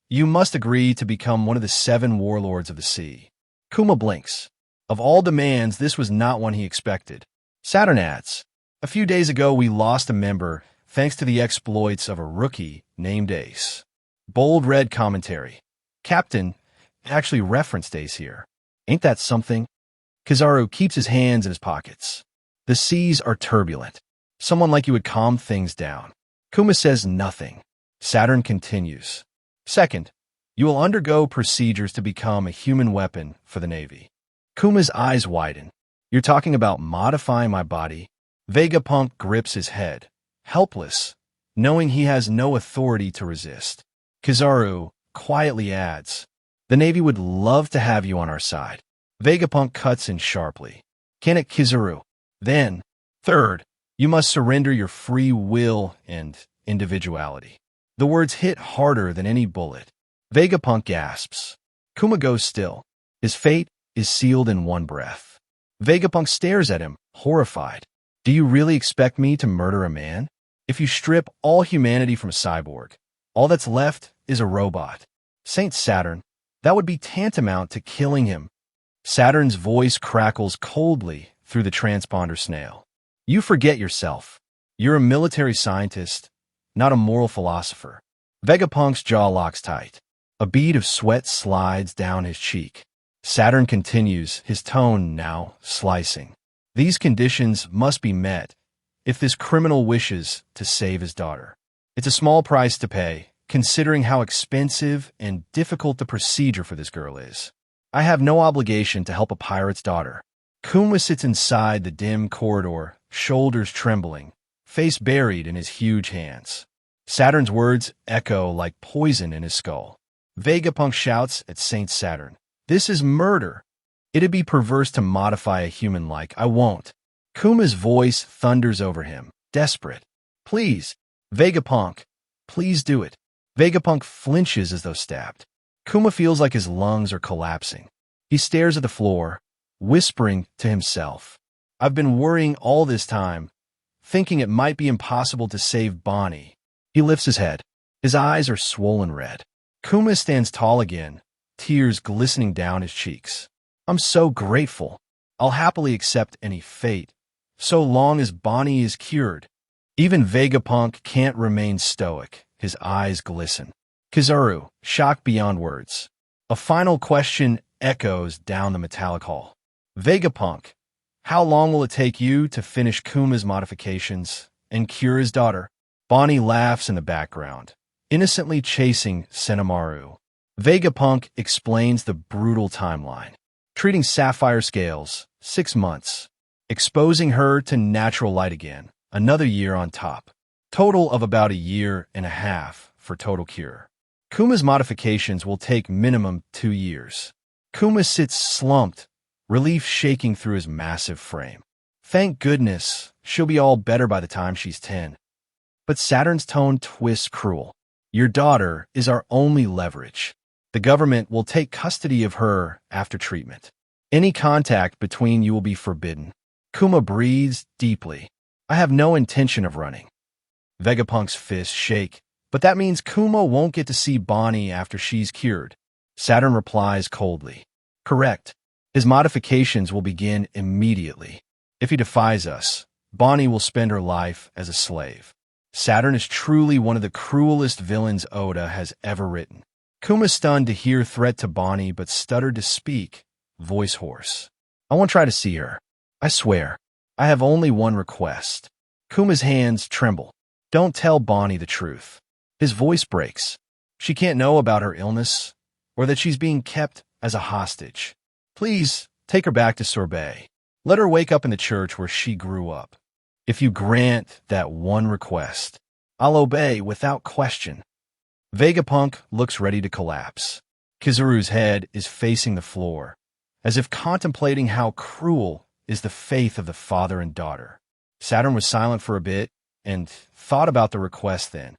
You must agree to become one of the 7 warlords of the sea. Kuma blinks. Of all demands, this was not one he expected. Saturn adds, a few days ago we lost a member thanks to the exploits of a rookie named Ace. Bold red commentary. Captain actually referenced Ace here. Ain't that something? Kizaru keeps his hands in his pockets. The seas are turbulent. Someone like you would calm things down. Kuma says nothing. Saturn continues. Second, you will undergo procedures to become a human weapon for the Navy. Kuma's eyes widen. You're talking about modifying my body? Vegapunk grips his head, helpless, knowing he has no authority to resist. Kizaru quietly adds, the Navy would love to have you on our side. Vegapunk cuts in sharply. Can it, Kizaru? Then, third, you must surrender your free will and individuality. The words hit harder than any bullet. Vegapunk gasps. Kuma goes still. His fate is sealed in one breath. Vegapunk stares at him, horrified. Do you really expect me to murder a man? If you strip all humanity from a cyborg, all that's left is a robot. Saturn, that would be tantamount to killing him. Saturn's voice crackles coldly through the transponder snail. You forget yourself. You're a military scientist, not a moral philosopher. Vegapunk's jaw locks tight. A bead of sweat slides down his cheek. Saturn continues, his tone now slicing. These conditions must be met if this criminal wishes to save his daughter. It's a small price to pay, considering how expensive and difficult the procedure for this girl is. I have no obligation to help a pirate's daughter. Kuma sits inside the dim corridor, shoulders trembling, face buried in his huge hands. Saturn's words echo like poison in his skull. Vegapunk shouts at Saint Saturn, this is murder. It'd be perverse to modify a human like I won't. Kuma's voice thunders over him, desperate. Please, Vegapunk, please do it. Vegapunk flinches as though stabbed. Kuma feels like his lungs are collapsing. He stares at the floor, whispering to himself. I've been worrying all this time, thinking it might be impossible to save Bonney. He lifts his head. His eyes are swollen red. Kuma stands tall again, tears glistening down his cheeks. I'm so grateful. I'll happily accept any fate, so long as Bonney is cured. Even Vegapunk can't remain stoic. His eyes glisten. Kizaru, shocked beyond words. A final question echoes down the metallic hall. Vegapunk, how long will it take you to finish Kuma's modifications and cure his daughter? Bonney laughs in the background, innocently chasing Senamaru. Vegapunk explains the brutal timeline. Treating sapphire scales, 6 months. Exposing her to natural light again, another year on top. Total of about 1.5 years for total cure. Kuma's modifications will take minimum 2 years. Kuma sits slumped, relief shaking through his massive frame. Thank goodness, she'll be all better by the time she's 10. But Saturn's tone twists cruel. Your daughter is our only leverage. The government will take custody of her after treatment. Any contact between you will be forbidden. Kuma breathes deeply. I have no intention of running. Vegapunk's fists shake, but that means Kuma won't get to see Bonney after she's cured. Saturn replies coldly. Correct. His modifications will begin immediately. If he defies us, Bonney will spend her life as a slave. Saturn is truly one of the cruelest villains Oda has ever written. Kuma's stunned to hear threat to Bonney but stuttered to speak, voice hoarse. I won't try to see her. I swear. I have only one request. Kuma's hands tremble. Don't tell Bonney the truth. His voice breaks. She can't know about her illness, or that she's being kept as a hostage. Please, take her back to Sorbet. Let her wake up in the church where she grew up. If you grant that one request, I'll obey without question. Vegapunk looks ready to collapse. Kizaru's head is facing the floor, as if contemplating how cruel is the faith of the father and daughter. Saturn was silent for a bit and thought about the request then.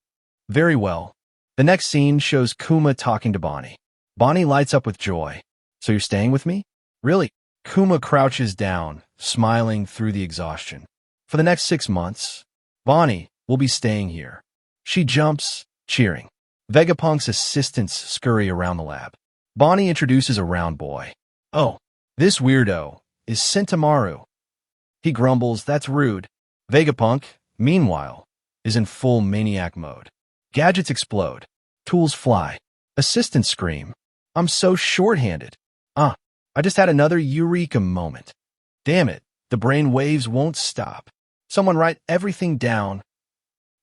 Very well. The next scene shows Kuma talking to Bonney. Bonney lights up with joy. So you're staying with me? Really? Kuma crouches down, smiling through the exhaustion. For the next 6 months, Bonney will be staying here. She jumps, cheering. Vegapunk's assistants scurry around the lab. Bonney introduces a round boy. Oh, this weirdo is Sentamaru. He grumbles, that's rude. Vegapunk, meanwhile, is in full maniac mode. Gadgets explode. Tools fly. Assistants scream. I'm so short-handed. I just had another eureka moment. Damn it, the brain waves won't stop. Someone write everything down.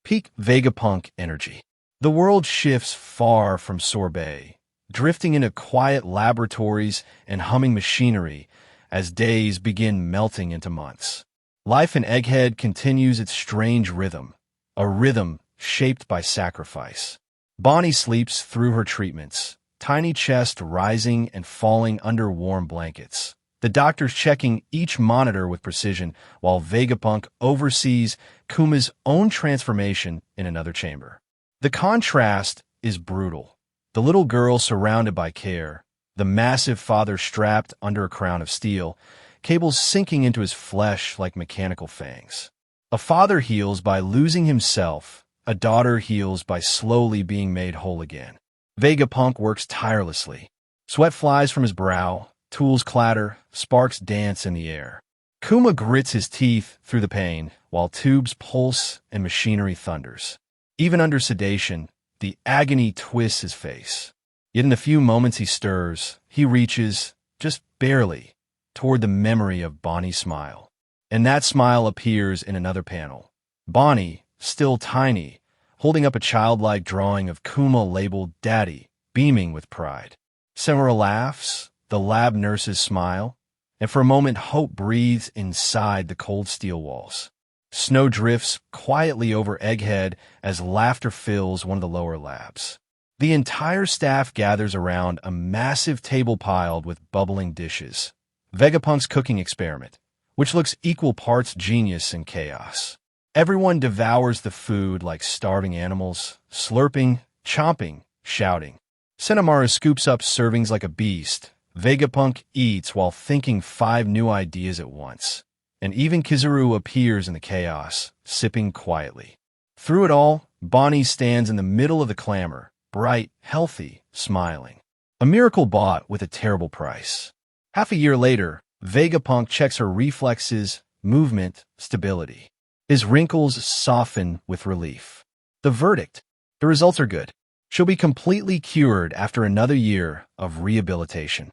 Peak Vegapunk energy. The world shifts far from Sorbet, drifting into quiet laboratories and humming machinery as days begin melting into months. Life in Egghead continues its strange rhythm, a rhythm shaped by sacrifice. Bonney sleeps through her treatments, tiny chest rising and falling under warm blankets. The doctors checking each monitor with precision while Vegapunk oversees Kuma's own transformation in another chamber. The contrast is brutal. The little girl surrounded by care, the massive father strapped under a crown of steel, cables sinking into his flesh like mechanical fangs. A father heals by losing himself, a daughter heals by slowly being made whole again. Vegapunk works tirelessly. Sweat flies from his brow, tools clatter, sparks dance in the air. Kuma grits his teeth through the pain, while tubes pulse and machinery thunders. Even under sedation, the agony twists his face. Yet in the few moments he stirs, he reaches, just barely, toward the memory of Bonney's smile. And that smile appears in another panel. Bonney, still tiny, holding up a childlike drawing of Kuma labeled Daddy, beaming with pride. Samara laughs, the lab nurses smile, and for a moment hope breathes inside the cold steel walls. Snow drifts quietly over Egghead as laughter fills one of the lower labs. The entire staff gathers around a massive table piled with bubbling dishes. Vegapunk's cooking experiment, which looks equal parts genius and chaos. Everyone devours the food like starving animals, slurping, chomping, shouting. Senamaru scoops up servings like a beast. Vegapunk eats while thinking 5 new ideas at once. And even Kizaru appears in the chaos, sipping quietly. Through it all, Bonney stands in the middle of the clamor, bright, healthy, smiling. A miracle bought with a terrible price. Half a year later, Vegapunk checks her reflexes, movement, stability. His wrinkles soften with relief. The verdict: the results are good. She'll be completely cured after another year of rehabilitation.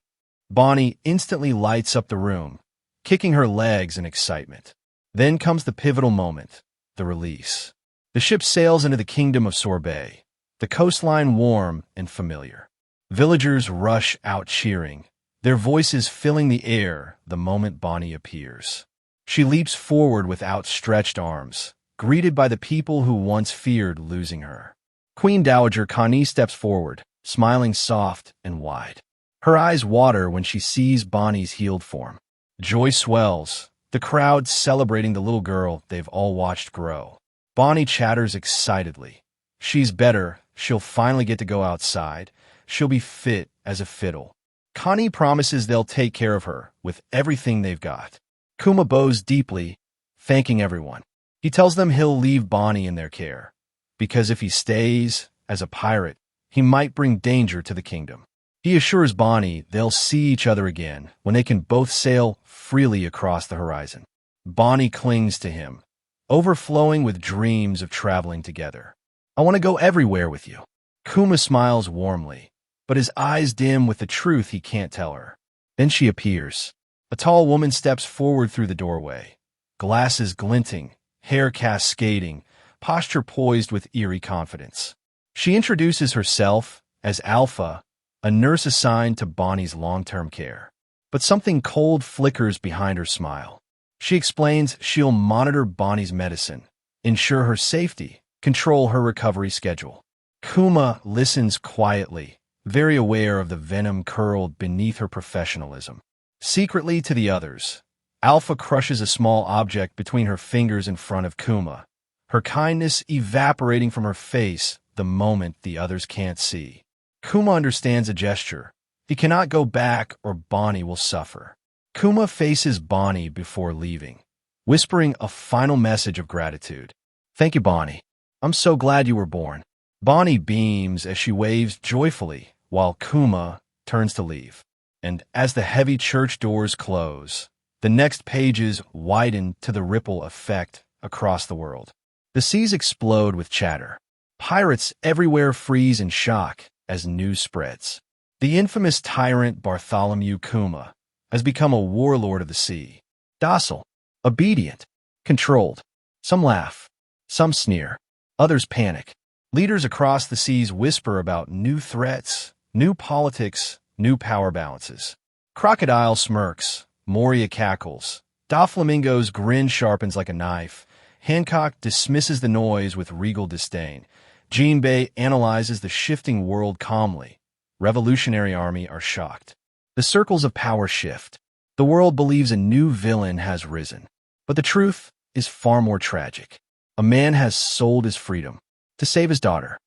Bonney instantly lights up the room, kicking her legs in excitement. Then comes the pivotal moment, the release. The ship sails into the kingdom of Sorbet, the coastline warm and familiar. Villagers rush out cheering, their voices filling the air the moment Bonney appears. She leaps forward with outstretched arms, greeted by the people who once feared losing her. Queen Dowager Connie steps forward, smiling soft and wide. Her eyes water when she sees Bonney's healed form. Joy swells, the crowd celebrating the little girl they've all watched grow. Bonney chatters excitedly. She's better, she'll finally get to go outside, she'll be fit as a fiddle. Connie promises they'll take care of her with everything they've got. Kuma bows deeply, thanking everyone. He tells them he'll leave Bonney in their care, because if he stays as a pirate, he might bring danger to the kingdom. He assures Bonney they'll see each other again when they can both sail freely across the horizon. Bonney clings to him, overflowing with dreams of traveling together. I want to go everywhere with you. Kuma smiles warmly, but his eyes dim with the truth he can't tell her. Then she appears. A tall woman steps forward through the doorway, glasses glinting, hair cascading, posture poised with eerie confidence. She introduces herself as Alpha, a nurse assigned to Bonney's long-term care. But something cold flickers behind her smile. She explains she'll monitor Bonney's medicine, ensure her safety, control her recovery schedule. Kuma listens quietly, very aware of the venom curled beneath her professionalism. Secretly to the others, Alpha crushes a small object between her fingers in front of Kuma, her kindness evaporating from her face the moment the others can't see. Kuma understands the gesture. He cannot go back or Bonney will suffer. Kuma faces Bonney before leaving, whispering a final message of gratitude. "Thank you, Bonney. I'm so glad you were born." Bonney beams as she waves joyfully, while Kuma turns to leave. And as the heavy church doors close, the next pages widen to the ripple effect across the world. The seas explode with chatter. Pirates everywhere freeze in shock as news spreads. The infamous tyrant Bartholomew Kuma has become a warlord of the sea. Docile, obedient, controlled. Some laugh, some sneer, others panic. Leaders across the seas whisper about new threats, new politics, new power balances. Crocodile smirks, Moria cackles. Doflamingo's grin sharpens like a knife. Hancock dismisses the noise with regal disdain. Jinbei analyzes the shifting world calmly. Revolutionary Army are shocked. The circles of power shift. The world believes a new villain has risen. But the truth is far more tragic. A man has sold his freedom to save his daughter.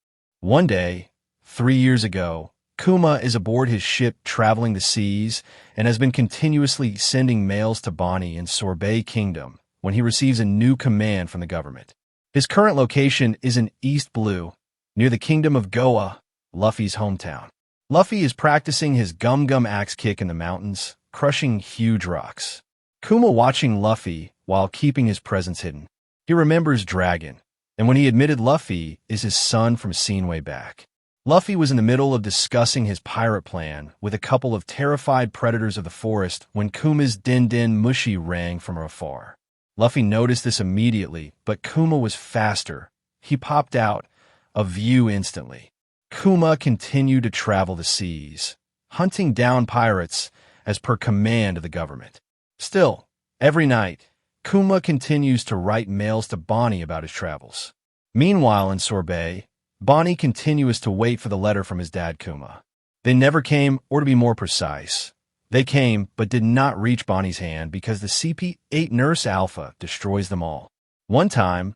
One day, 3 years ago, Kuma is aboard his ship traveling the seas and has been continuously sending mails to Bonney in Sorbet Kingdom when he receives a new command from the government. His current location is in East Blue, near the Kingdom of Goa, Luffy's hometown. Luffy is practicing his gum-gum axe kick in the mountains, crushing huge rocks. Kuma watching Luffy while keeping his presence hidden. He remembers Dragon, and when he admitted Luffy is his son from scene way back. Luffy was in the middle of discussing his pirate plan with a couple of terrified predators of the forest when Kuma's din-din mushi rang from afar. Luffy noticed this immediately, but Kuma was faster. He popped out of view instantly. Kuma continued to travel the seas, hunting down pirates as per command of the government. Still, every night, Kuma continues to write mails to Bonney about his travels. Meanwhile, in Sorbet, Bonney continues to wait for the letter from his dad Kuma. They never came, or to be more precise, they came but did not reach Bonney's hand because the CP-8 nurse Alpha destroys them all. One time,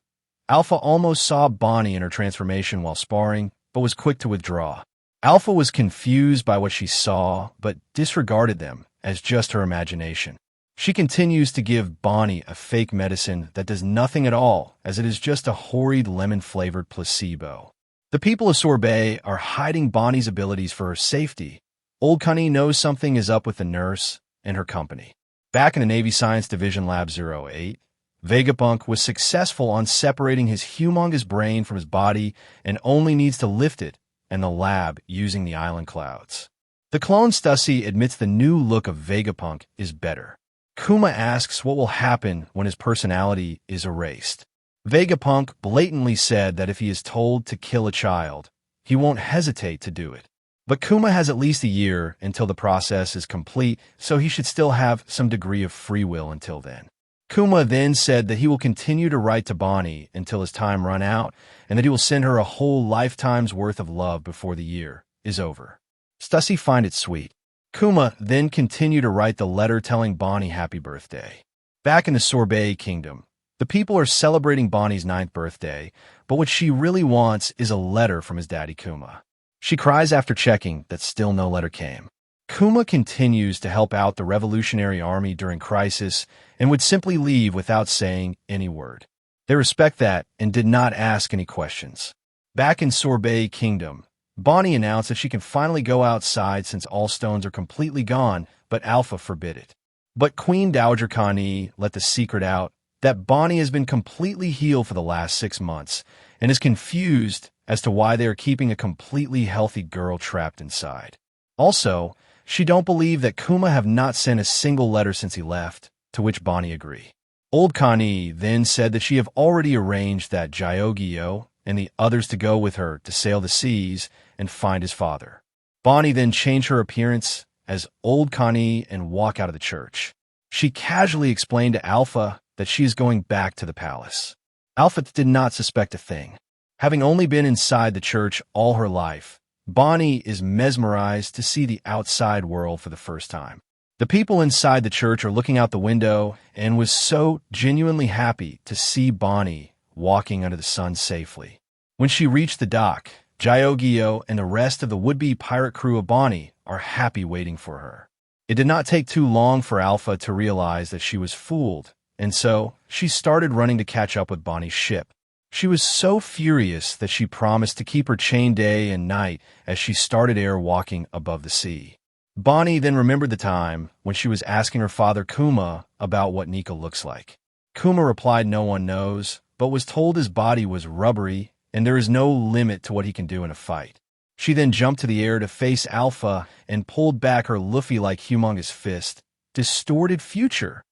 Alpha almost saw Bonney in her transformation while sparring, but was quick to withdraw. Alpha was confused by what she saw, but disregarded them as just her imagination. She continues to give Bonney a fake medicine that does nothing at all, as it is just a horrid lemon-flavored placebo. The people of Sorbet are hiding Bonney's abilities for her safety. Old Cunny knows something is up with the nurse and her company. Back in the Navy Science Division Lab 08, Vegapunk was successful on separating his humongous brain from his body and only needs to lift it and the lab using the island clouds. The clone Stussy admits the new look of Vegapunk is better. Kuma asks what will happen when his personality is erased. Vegapunk blatantly said that if he is told to kill a child, he won't hesitate to do it. But Kuma has at least a year until the process is complete, so he should still have some degree of free will until then. Kuma then said that he will continue to write to Bonney until his time run out, and that he will send her a whole lifetime's worth of love before the year is over. Stussy find it sweet. Kuma then continued to write the letter telling Bonney happy birthday. Back in the Sorbet Kingdom, the people are celebrating Bonney's 9th birthday, but what she really wants is a letter from his daddy Kuma. She cries after checking that still no letter came. Kuma continues to help out the Revolutionary Army during crisis and would simply leave without saying any word. They respect that and did not ask any questions. Back in Sorbet Kingdom, Bonney announced that she can finally go outside since all stones are completely gone, but Alpha forbid it. But Queen Dowager Connie let the secret out that Bonney has been completely healed for the last 6 months and is confused as to why they are keeping a completely healthy girl trapped inside. Also, she don't believe that Kuma have not sent a single letter since he left, to which Bonney agree. Old Connie then said that she have already arranged that Gyogyo and the others to go with her to sail the seas and find his father. Bonney then changed her appearance as Old Connie and walk out of the church. She casually explained to Alpha that she is going back to the palace. Alpha did not suspect a thing. Having only been inside the church all her life, Bonney is mesmerized to see the outside world for the first time. The people inside the church are looking out the window and was so genuinely happy to see Bonney walking under the sun safely. When she reached the dock, Gyogyo and the rest of the would-be pirate crew of Bonney are happy waiting for her. It did not take too long for Alpha to realize that she was fooled, and so she started running to catch up with Bonney's ship. She was so furious that she promised to keep her chain day and night as she started air walking above the sea. Bonney then remembered the time when she was asking her father Kuma about what Nika looks like. Kuma replied no one knows, but was told his body was rubbery and there is no limit to what he can do in a fight. She then jumped to the air to face Alpha and pulled back her Luffy-like humongous fist, distorted future.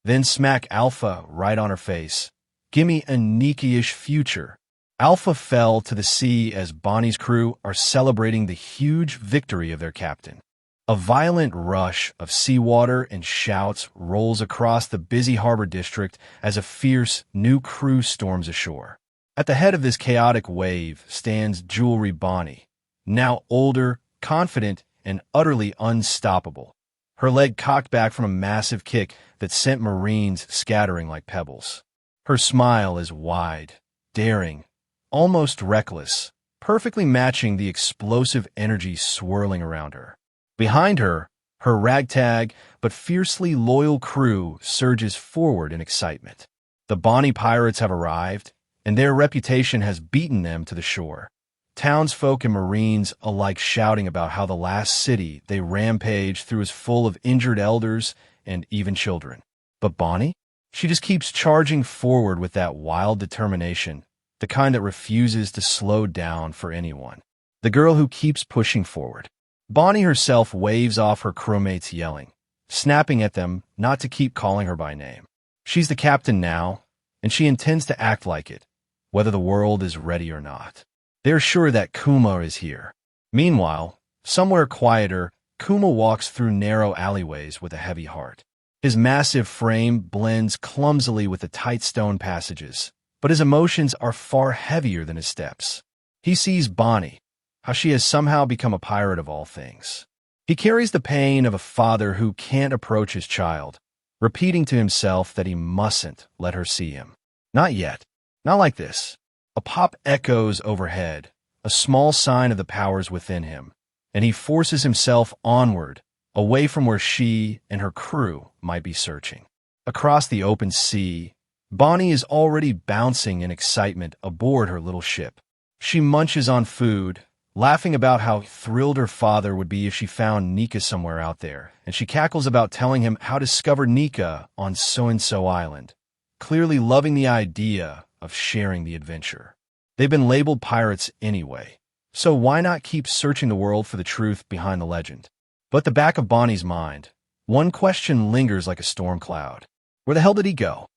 Then smack Alpha right on her face. Gimme a Nika-ish future. Alpha fell to the sea as Bonney's crew are celebrating the huge victory of their captain. A violent rush of seawater and shouts rolls across the busy harbor district as a fierce new crew storms ashore. At the head of this chaotic wave stands Jewelry Bonney, now older, confident, and utterly unstoppable. Her leg cocked back from a massive kick that sent Marines scattering like pebbles. Her smile is wide, daring, almost reckless, perfectly matching the explosive energy swirling around her. Behind her, her ragtag but fiercely loyal crew surges forward in excitement. The Bonney pirates have arrived, and their reputation has beaten them to the shore. Townsfolk and Marines alike shouting about how the last city they rampaged through is full of injured elders and even children. But Bonney? She just keeps charging forward with that wild determination, the kind that refuses to slow down for anyone. The girl who keeps pushing forward. Bonney herself waves off her crewmates yelling, snapping at them not to keep calling her by name. She's the captain now, and she intends to act like it, whether the world is ready or not. They're sure that Kuma is here. Meanwhile, somewhere quieter, Kuma walks through narrow alleyways with a heavy heart. His massive frame blends clumsily with the tight stone passages, but his emotions are far heavier than his steps. He sees Bonney, how she has somehow become a pirate of all things. He carries the pain of a father who can't approach his child, repeating to himself that he mustn't let her see him. Not yet. Not like this. A pop echoes overhead, a small sign of the powers within him, and he forces himself onward, away from where she and her crew might be searching. Across the open sea, Bonney is already bouncing in excitement aboard her little ship. She munches on food, laughing about how thrilled her father would be if she found Nika somewhere out there, and she cackles about telling him how to discover Nika on so-and-so island, clearly loving the idea of sharing the adventure. They've been labeled pirates anyway, so why not keep searching the world for the truth behind the legend? But the back of Bonnie's mind, one question lingers like a storm cloud. Where the hell did he go?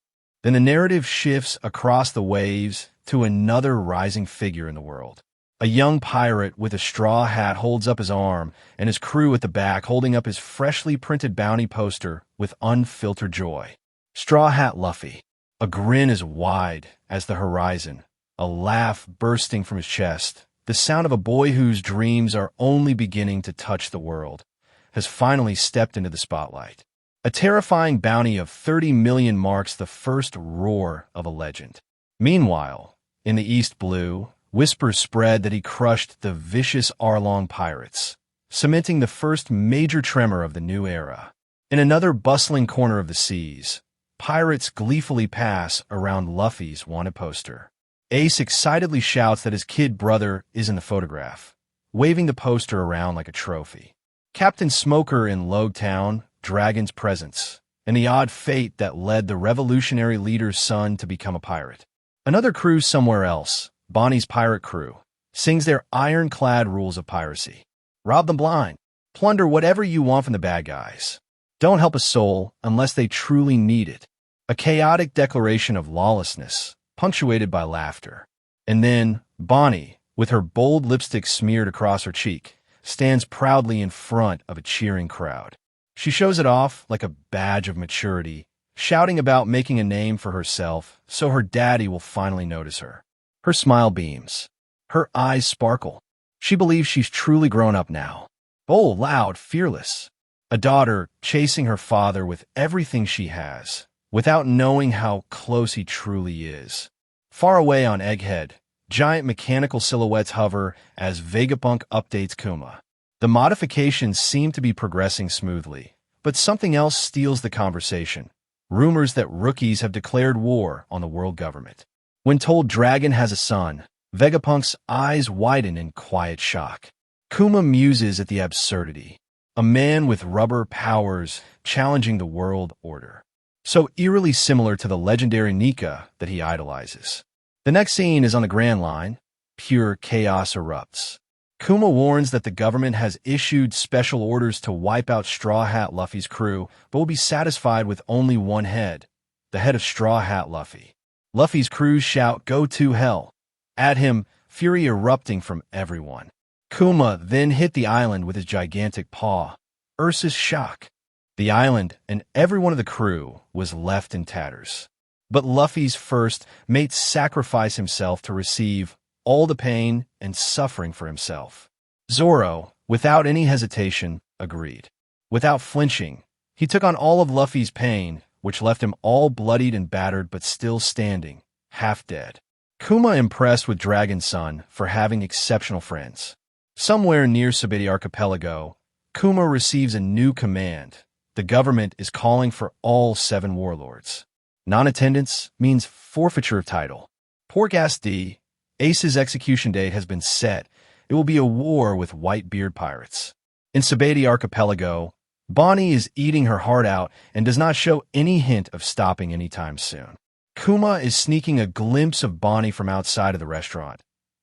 Then the narrative shifts across the waves to another rising figure in the world. A young pirate with a straw hat holds up his arm, and his crew at the back holding up his freshly printed bounty poster with unfiltered joy. Straw Hat Luffy. A grin is wide as the horizon, a laugh bursting from his chest, the sound of a boy whose dreams are only beginning to touch the world, has finally stepped into the spotlight. A terrifying bounty of 30 million marks the first roar of a legend. Meanwhile, in the East Blue, whispers spread that he crushed the vicious Arlong pirates, cementing the first major tremor of the new era. In another bustling corner of the seas, pirates gleefully pass around Luffy's wanted poster. Ace excitedly shouts that his kid brother is in the photograph, waving the poster around like a trophy. Captain Smoker in Logtown, Dragon's presence, and the odd fate that led the revolutionary leader's son to become a pirate. Another crew somewhere else, Bonnie's pirate crew, sings their ironclad rules of piracy. Rob them blind. Plunder whatever you want from the bad guys. Don't help a soul unless they truly need it. A chaotic declaration of lawlessness, punctuated by laughter. And then, Bonney, with her bold lipstick smeared across her cheek, stands proudly in front of a cheering crowd. She shows it off like a badge of maturity, shouting about making a name for herself so her daddy will finally notice her. Her smile beams. Her eyes sparkle. She believes she's truly grown up now. Bold, loud, fearless. A daughter chasing her father with everything she has, without knowing how close he truly is. Far away on Egghead, giant mechanical silhouettes hover as Vegapunk updates Kuma. The modifications seem to be progressing smoothly, but something else steals the conversation. Rumors that rookies have declared war on the world government. When told Dragon has a son, Vegapunk's eyes widen in quiet shock. Kuma muses at the absurdity. A man with rubber powers challenging the world order. So eerily similar to the legendary Nika that he idolizes. The next scene is on the Grand Line. Pure chaos erupts. Kuma warns that the government has issued special orders to wipe out Straw Hat Luffy's crew, but will be satisfied with only one head, the head of Straw Hat Luffy. Luffy's crews shout, "Go to hell!" At him, fury erupting from everyone. Kuma then hit the island with his gigantic paw. Ursa's shock. The island and every one of the crew was left in tatters. But Luffy's first mate sacrificed himself to receive all the pain and suffering for himself. Zoro, without any hesitation, agreed. Without flinching, he took on all of Luffy's pain, which left him all bloodied and battered but still standing, half dead. Kuma impressed with Dragon's son for having exceptional friends. Somewhere near Sabiti Archipelago, Kuma receives a new command. The government is calling for all 7 warlords. Non-attendance means forfeiture of title. Pork Ass D, Ace's execution date has been set. It will be a war with white-beard pirates. In Sabiti Archipelago, Bonney is eating her heart out and does not show any hint of stopping anytime soon. Kuma is sneaking a glimpse of Bonney from outside of the restaurant,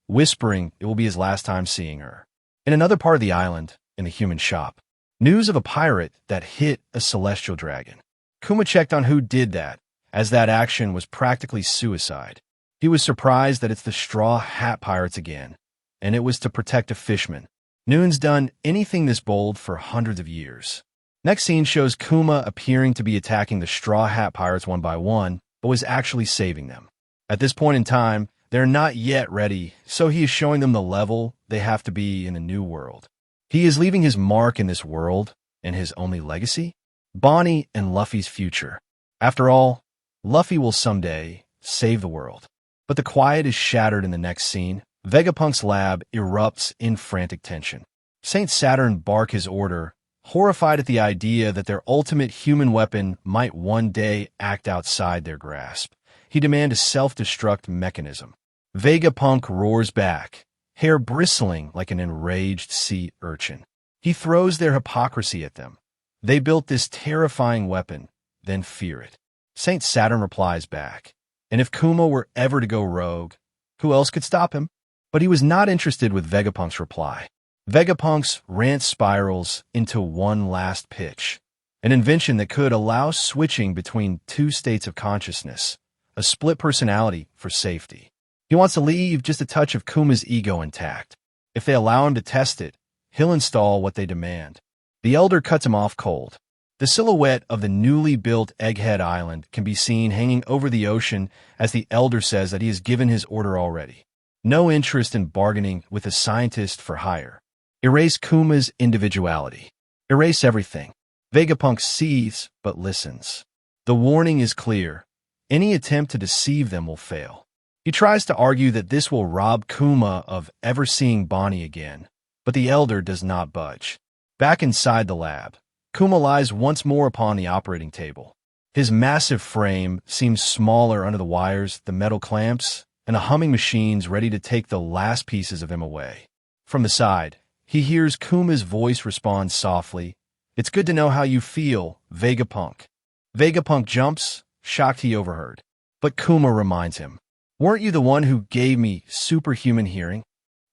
whispering it will be his last time seeing her. In another part of the island, in the human shop, news of a pirate that hit a celestial dragon. Kuma checked on who did that, as that action was practically suicide. He was surprised that it's the Straw Hat Pirates again, and it was to protect a fishman. Noon's done anything this bold for hundreds of years. Next scene shows Kuma appearing to be attacking the Straw Hat Pirates one by one, but was actually saving them. At this point in time, they're not yet ready, so he is showing them the level they have to be in a new world. He is leaving his mark in this world, and his only legacy? Bonney and Luffy's future. After all, Luffy will someday save the world. But the quiet is shattered in the next scene. Vegapunk's lab erupts in frantic tension. Saturn bark his order, horrified at the idea that their ultimate human weapon might one day act outside their grasp. He demands a self-destruct mechanism. Vegapunk roars back, hair bristling like an enraged sea urchin. He throws their hypocrisy at them. They built this terrifying weapon, then fear it. Saturn replies back, and if Kuma were ever to go rogue, who else could stop him? But he was not interested with Vegapunk's reply. Vegapunk's rant spirals into one last pitch, an invention that could allow switching between 2 states of consciousness, a split personality for safety. He wants to leave just a touch of Kuma's ego intact. If they allow him to test it, he'll install what they demand. The Elder cuts him off cold. The silhouette of the newly built Egghead Island can be seen hanging over the ocean as the Elder says that he has given his order already. No interest in bargaining with a scientist for hire. Erase Kuma's individuality. Erase everything. Vegapunk sees but listens. The warning is clear. Any attempt to deceive them will fail. He tries to argue that this will rob Kuma of ever seeing Bonney again, but the Elder does not budge. Back inside the lab, Kuma lies once more upon the operating table. His massive frame seems smaller under the wires, the metal clamps, and the humming machines ready to take the last pieces of him away. From the side, he hears Kuma's voice respond softly, "It's good to know how you feel, Vegapunk." Vegapunk jumps, shocked he overheard. But Kuma reminds him, "Weren't you the one who gave me superhuman hearing?"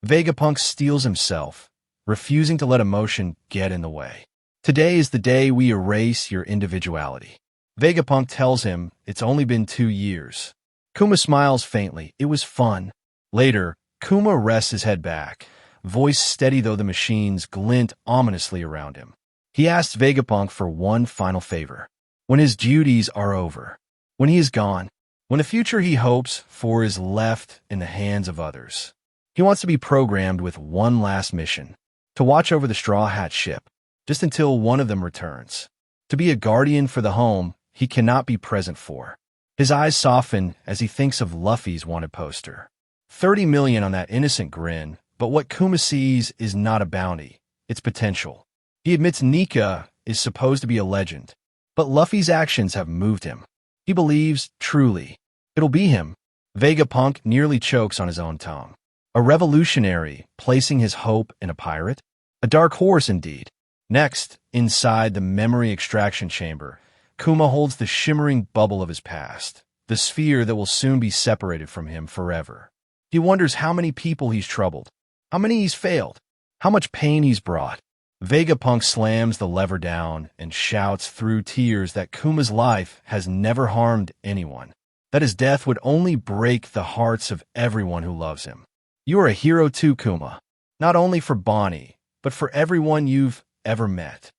Vegapunk steels himself, refusing to let emotion get in the way. "Today is the day we erase your individuality." Vegapunk tells him it's only been 2 years. Kuma smiles faintly. It was fun. Later, Kuma rests his head back, voice steady though the machines glint ominously around him. He asks Vegapunk for one final favor. When his duties are over, when he is gone, when the future he hopes for is left in the hands of others, he wants to be programmed with one last mission, to watch over the Straw Hat ship, just until one of them returns. To be a guardian for the home he cannot be present for. His eyes soften as he thinks of Luffy's wanted poster. 30 million on that innocent grin, but what Kuma sees is not a bounty, it's potential. He admits Nika is supposed to be a legend, but Luffy's actions have moved him. He believes, truly, it'll be him. Vegapunk nearly chokes on his own tongue. A revolutionary, placing his hope in a pirate? A dark horse indeed. Next, inside the memory extraction chamber, Kuma holds the shimmering bubble of his past, the sphere that will soon be separated from him forever. He wonders how many people he's troubled, how many he's failed, how much pain he's brought. Vegapunk slams the lever down and shouts through tears that Kuma's life has never harmed anyone, that his death would only break the hearts of everyone who loves him. You are a hero too, Kuma, not only for Bonney, but for everyone you've ever met.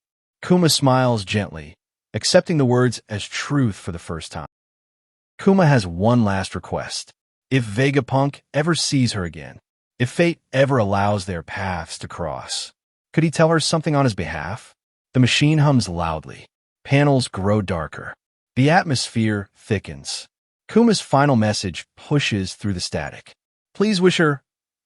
Kuma smiles gently, accepting the words as truth for the first time. Kuma has one last request. If Vegapunk ever sees her again, if fate ever allows their paths to cross, could he tell her something on his behalf? The machine hums loudly. Panels grow darker. The atmosphere thickens. Kuma's final message pushes through the static. Please wish her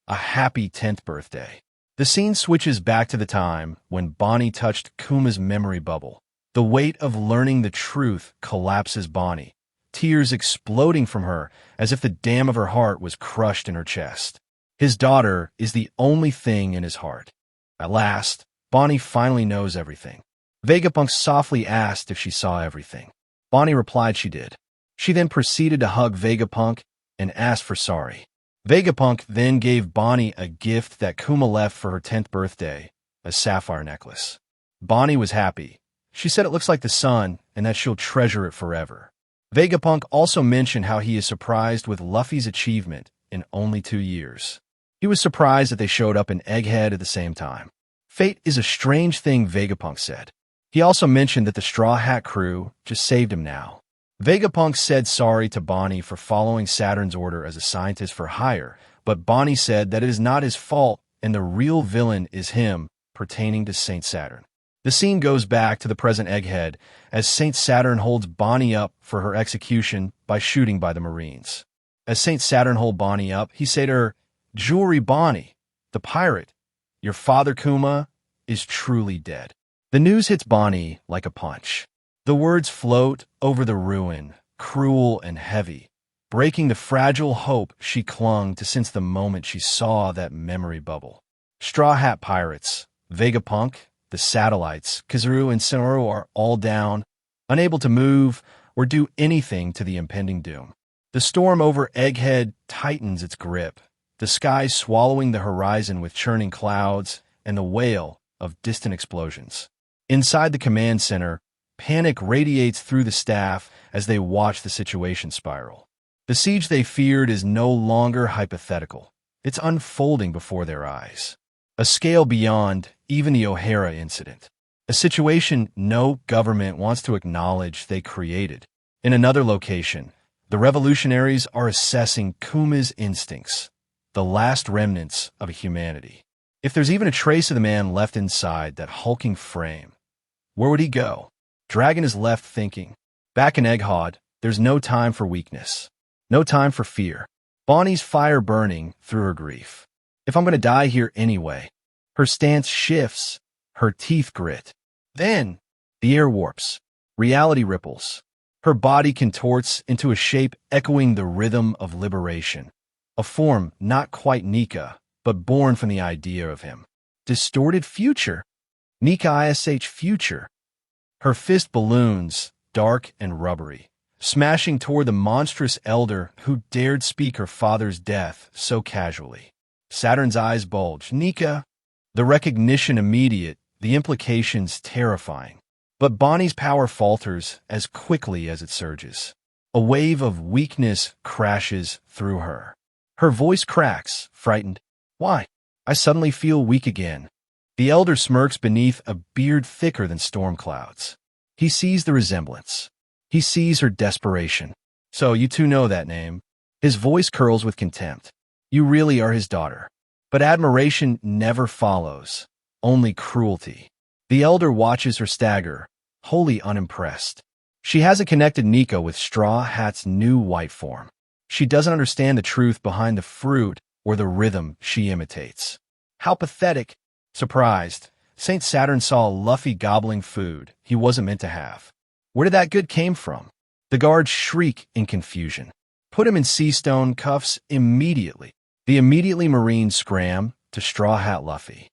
a happy 10th birthday. The scene switches back to the time when Bonney touched Kuma's memory bubble. The weight of learning the truth collapses Bonney, tears exploding from her as if the dam of her heart was crushed in her chest. His daughter is the only thing in his heart. At last, Bonney finally knows everything. Vegapunk softly asked if she saw everything. Bonney replied she did. She then proceeded to hug Vegapunk and asked for sorry. Vegapunk then gave Bonney a gift that Kuma left for her 10th birthday, a sapphire necklace. Bonney was happy. She said it looks like the sun and that she'll treasure it forever. Vegapunk also mentioned how he is surprised with Luffy's achievement in only 2 years. He was surprised that they showed up in Egghead at the same time. Fate is a strange thing, Vegapunk said. He also mentioned that the Straw Hat crew just saved him now. Vegapunk said sorry to Bonney for following Saturn's order as a scientist for hire, but Bonney said that it is not his fault and the real villain is him, pertaining to Saint Saturn. The scene goes back to the present Egghead as Saint Saturn holds Bonney up for her execution by shooting by the Marines. As Saint Saturn holds Bonney up, he said to her, "Jewelry Bonney, the pirate, your father Kuma is truly dead." The news hits Bonney like a punch. The words float over the ruin, cruel and heavy, breaking the fragile hope she clung to since the moment she saw that memory bubble. Straw Hat pirates, Vegapunk, the satellites, Kizaru and Zoro are all down, unable to move or do anything to the impending doom. The storm over Egghead tightens its grip, the sky swallowing the horizon with churning clouds and the wail of distant explosions. Inside the command center, panic radiates through the staff as they watch the situation spiral. The siege they feared is no longer hypothetical. It's unfolding before their eyes. A scale beyond even the O'Hara incident. A situation no government wants to acknowledge they created. In another location, the revolutionaries are assessing Kuma's instincts, the last remnants of humanity. If there's even a trace of the man left inside that hulking frame, where would he go? Dragon is left thinking. Back in Egghead, there's no time for weakness. No time for fear. Bonney's fire burning through her grief. If I'm going to die here anyway. Her stance shifts, her teeth grit. Then, the air warps. Reality ripples. Her body contorts into a shape echoing the rhythm of liberation. A form not quite Nika, but born from the idea of him. Distorted future. Nika ish future. Her fist balloons, dark and rubbery, smashing toward the monstrous elder who dared speak her father's death so casually. Saturn's eyes bulge. Nika, the recognition immediate, the implications terrifying. But Bonney's power falters as quickly as it surges. A wave of weakness crashes through her. Her voice cracks, frightened. Why? I suddenly feel weak again. The elder smirks beneath a beard thicker than storm clouds. He sees the resemblance. He sees her desperation. So you two know that name. His voice curls with contempt. You really are his daughter. But admiration never follows, only cruelty. The elder watches her stagger, wholly unimpressed. She hasn't connected Nico with Straw Hat's new white form. She doesn't understand the truth behind the fruit or the rhythm she imitates. How pathetic. Surprised, Saint Saturn saw Luffy gobbling food he wasn't meant to have. Where did that good came from? The guards shriek in confusion. Put him in sea-stone cuffs immediately. The immediately Marines scram to Straw Hat Luffy.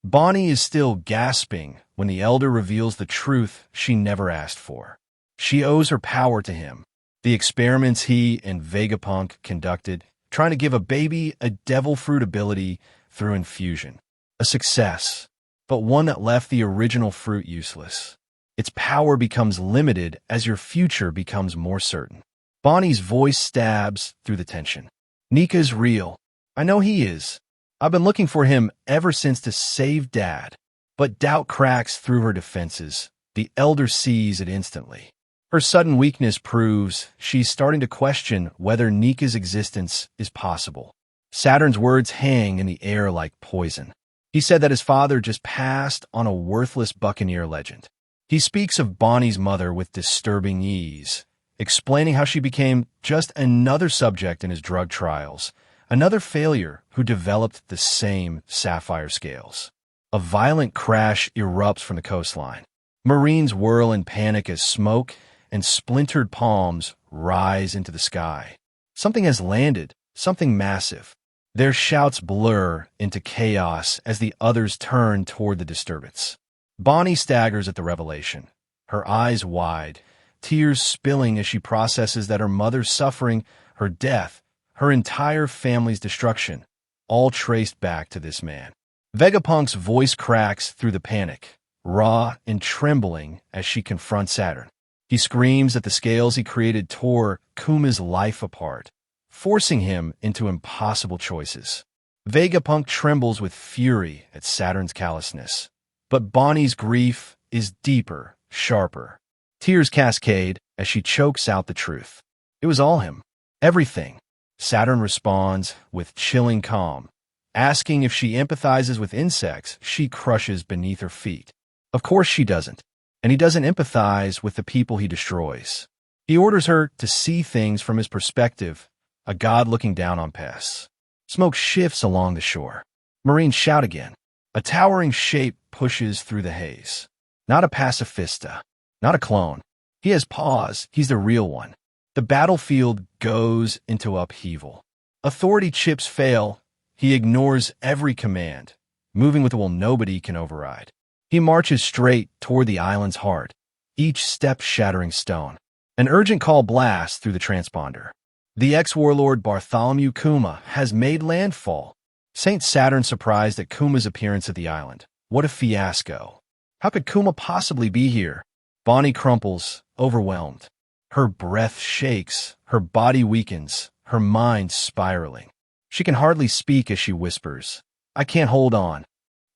Bonney is still gasping when the elder reveals the truth she never asked for. She owes her power to him. The experiments he and Vegapunk conducted, trying to give a baby a devil fruit ability through infusion. A success, but one that left the original fruit useless. Its power becomes limited as your future becomes more certain. Bonney's voice stabs through the tension. Nika's real. I know he is. I've been looking for him ever since to save Dad. But doubt cracks through her defenses. The elder sees it instantly. Her sudden weakness proves she's starting to question whether Nika's existence is possible. Saturn's words hang in the air like poison. He said that his father just passed on a worthless buccaneer legend. He speaks of Bonney's mother with disturbing ease, explaining how she became just another subject in his drug trials, another failure who developed the same sapphire scales. A violent crash erupts from the coastline. Marines whirl in panic as smoke and splintered palms rise into the sky. Something has landed, something massive. Their shouts blur into chaos as the others turn toward the disturbance. Bonney staggers at the revelation, her eyes wide, tears spilling as she processes that her mother's suffering, her death, her entire family's destruction, all traced back to this man. Vegapunk's voice cracks through the panic, raw and trembling as she confronts Saturn. He screams that the scales he created tore Kuma's life apart, forcing him into impossible choices. Vegapunk trembles with fury at Saturn's callousness. But Bonney's grief is deeper, sharper. Tears cascade as she chokes out the truth. It was all him. Everything. Saturn responds with chilling calm, asking if she empathizes with insects she crushes beneath her feet. Of course she doesn't. And he doesn't empathize with the people he destroys. He orders her to see things from his perspective, a god looking down on pests. Smoke shifts along the shore. Marines shout again. A towering shape pushes through the haze. Not a pacifista. Not a clone. He has paws. He's the real one. The battlefield goes into upheaval. Authority chips fail. He ignores every command, moving with a will nobody can override. He marches straight toward the island's heart, each step shattering stone. An urgent call blasts through the transponder. The ex-warlord Bartholomew Kuma has made landfall. Saint Saturn surprised at Kuma's appearance at the island. What a fiasco. How could Kuma possibly be here? Bonney crumples, overwhelmed. Her breath shakes, her body weakens, her mind spiraling. She can hardly speak as she whispers, I can't hold on.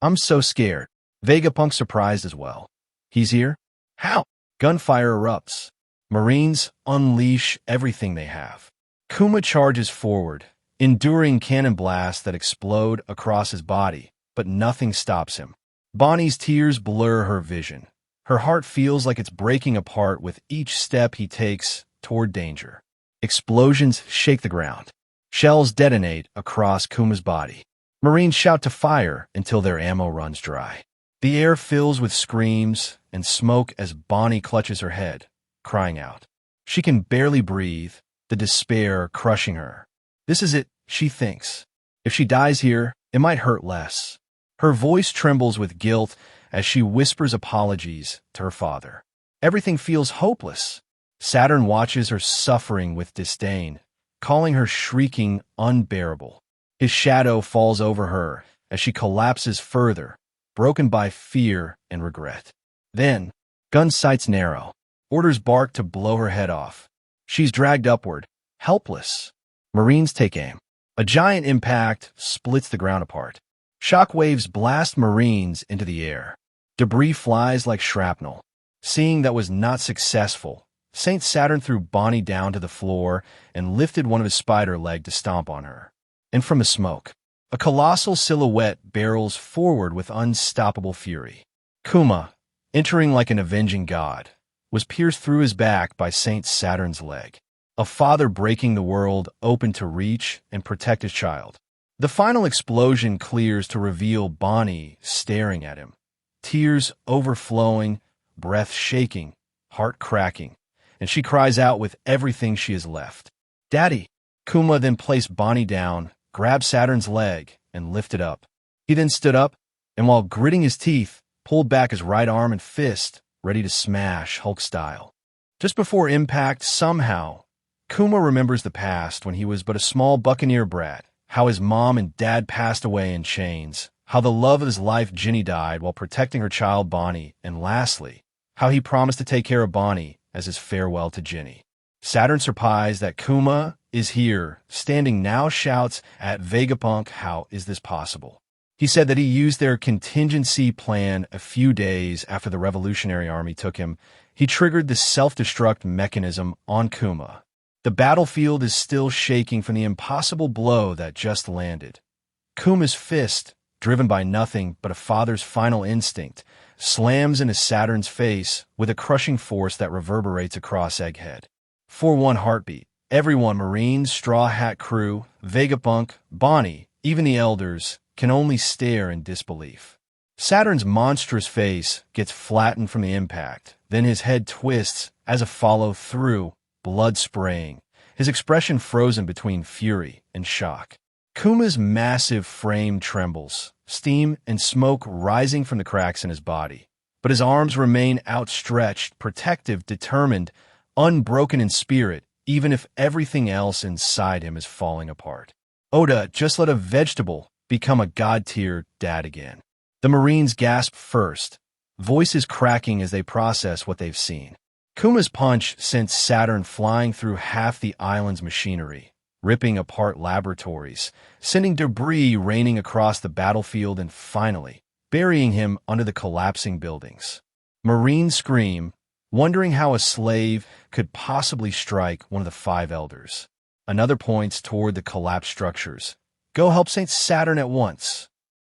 I'm so scared. Vegapunk surprised as well. He's here? How? Gunfire erupts. Marines unleash everything they have. Kuma charges forward, enduring cannon blasts that explode across his body, but nothing stops him. Bonney's tears blur her vision. Her heart feels like it's breaking apart with each step he takes toward danger. Explosions shake the ground. Shells detonate across Kuma's body. Marines shout to fire until their ammo runs dry. The air fills with screams and smoke as Bonney clutches her head, crying out. She can barely breathe, the despair crushing her. This is it, she thinks. If she dies here, it might hurt less. Her voice trembles with guilt as she whispers apologies to her father. Everything feels hopeless. Saturn watches her suffering with disdain, calling her shrieking unbearable. His shadow falls over her as she collapses further, broken by fear and regret. Then, gun sights narrow. Orders bark to blow her head off. She's dragged upward, helpless. Marines take aim. A giant impact splits the ground apart. Shock waves blast Marines into the air. Debris flies like shrapnel. Seeing that was not successful, Saint Saturn threw Bonney down to the floor and lifted one of his spider legs to stomp on her. And from the smoke, a colossal silhouette barrels forward with unstoppable fury. Kuma, entering like an avenging god, was pierced through his back by Saint Saturn's leg. A father breaking the world open to reach and protect his child. The final explosion clears to reveal Bonney staring at him. Tears overflowing, breath shaking, heart cracking, and she cries out with everything she has left. "Daddy!" Kuma then placed Bonney down, grabbed Saturn's leg, and lifted up. He then stood up, and while gritting his teeth, pulled back his right arm and fist, ready to smash Hulk style. Just before impact, somehow, Kuma remembers the past when he was but a small buccaneer brat, how his mom and dad passed away in chains, how the love of his life Ginny died while protecting her child Bonney, and lastly, how he promised to take care of Bonney as his farewell to Ginny. Saturn, surprised that Kuma is here, standing now, shouts at Vegapunk, how is this possible? He said that he used their contingency plan a few days after the Revolutionary Army took him. He triggered the self-destruct mechanism on Kuma. The battlefield is still shaking from the impossible blow that just landed. Kuma's fist, driven by nothing but a father's final instinct, slams into Saturn's face with a crushing force that reverberates across Egghead. For one heartbeat, everyone, Marines, Straw Hat Crew, Vegapunk, Bonney, even the elders, can only stare in disbelief. Saturn's monstrous face gets flattened from the impact, then his head twists as a follow-through, blood spraying, his expression frozen between fury and shock. Kuma's massive frame trembles, steam and smoke rising from the cracks in his body, but his arms remain outstretched, protective, determined, unbroken in spirit, even if everything else inside him is falling apart. Oda, just let a vegetable become a god-tier dad again. The Marines gasp first, voices cracking as they process what they've seen. Kuma's punch sent Saturn flying through half the island's machinery, ripping apart laboratories, sending debris raining across the battlefield and finally burying him under the collapsing buildings. Marines scream, wondering how a slave could possibly strike one of the five elders. Another points toward the collapsed structures. Go help Saint Saturn at once.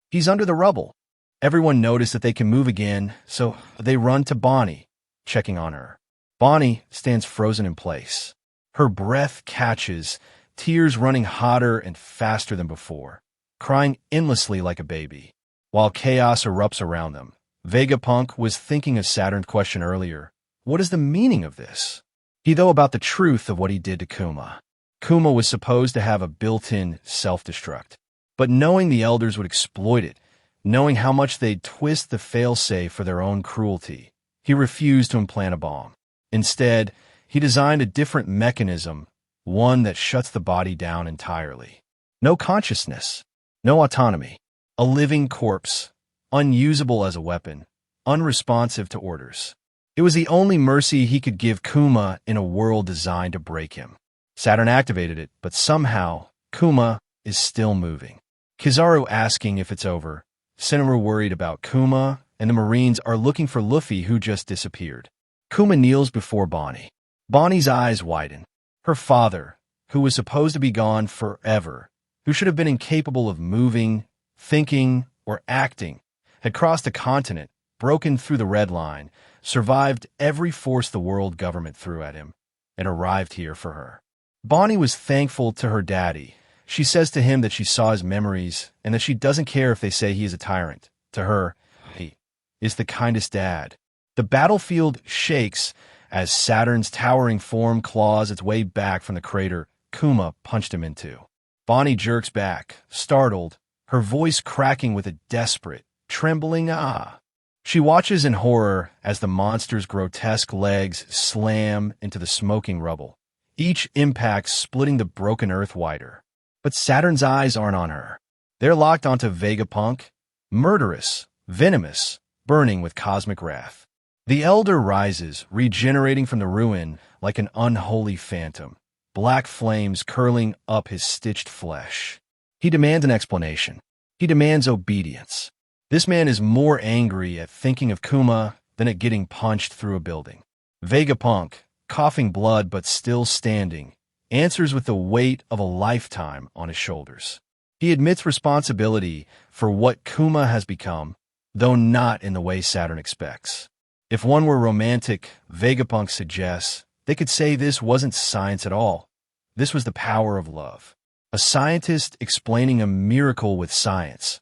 He's under the rubble. Everyone noticed that they can move again, so they run to Bonney, checking on her. Bonney stands frozen in place. Her breath catches, tears running hotter and faster than before, crying endlessly like a baby. While chaos erupts around them, Vegapunk was thinking of Saturn's question earlier. What is the meaning of this? He thought about the truth of what he did to Kuma. Kuma was supposed to have a built-in self-destruct, but knowing the elders would exploit it, knowing how much they'd twist the failsafe for their own cruelty, he refused to implant a bomb. Instead, he designed a different mechanism, one that shuts the body down entirely. No consciousness, no autonomy, a living corpse, unusable as a weapon, unresponsive to orders. It was the only mercy he could give Kuma in a world designed to break him. Saturn activated it, but somehow, Kuma is still moving. Kizaru asking if it's over. Senru worried about Kuma, and the Marines are looking for Luffy, who just disappeared. Kuma kneels before Bonney. Bonney's eyes widen. Her father, who was supposed to be gone forever, who should have been incapable of moving, thinking, or acting, had crossed a continent, broken through the red line, survived every force the world government threw at him, and arrived here for her. Bonney was thankful to her daddy. She says to him that she saw his memories and that she doesn't care if they say he is a tyrant. To her, he is the kindest dad. The battlefield shakes as Saturn's towering form claws its way back from the crater Kuma punched him into. Bonney jerks back, startled, her voice cracking with a desperate, trembling ah. She watches in horror as the monster's grotesque legs slam into the smoking rubble, each impact splitting the broken earth wider. But Saturn's eyes aren't on her. They're locked onto Vegapunk, murderous, venomous, burning with cosmic wrath. The Elder rises, regenerating from the ruin like an unholy phantom, black flames curling up his stitched flesh. He demands an explanation. He demands obedience. This man is more angry at thinking of Kuma than at getting punched through a building. Vegapunk, coughing blood but still standing, answers with the weight of a lifetime on his shoulders. He admits responsibility for what Kuma has become, though not in the way Saturn expects. If one were romantic, Vegapunk suggests, they could say this wasn't science at all. This was the power of love. A scientist explaining a miracle with science,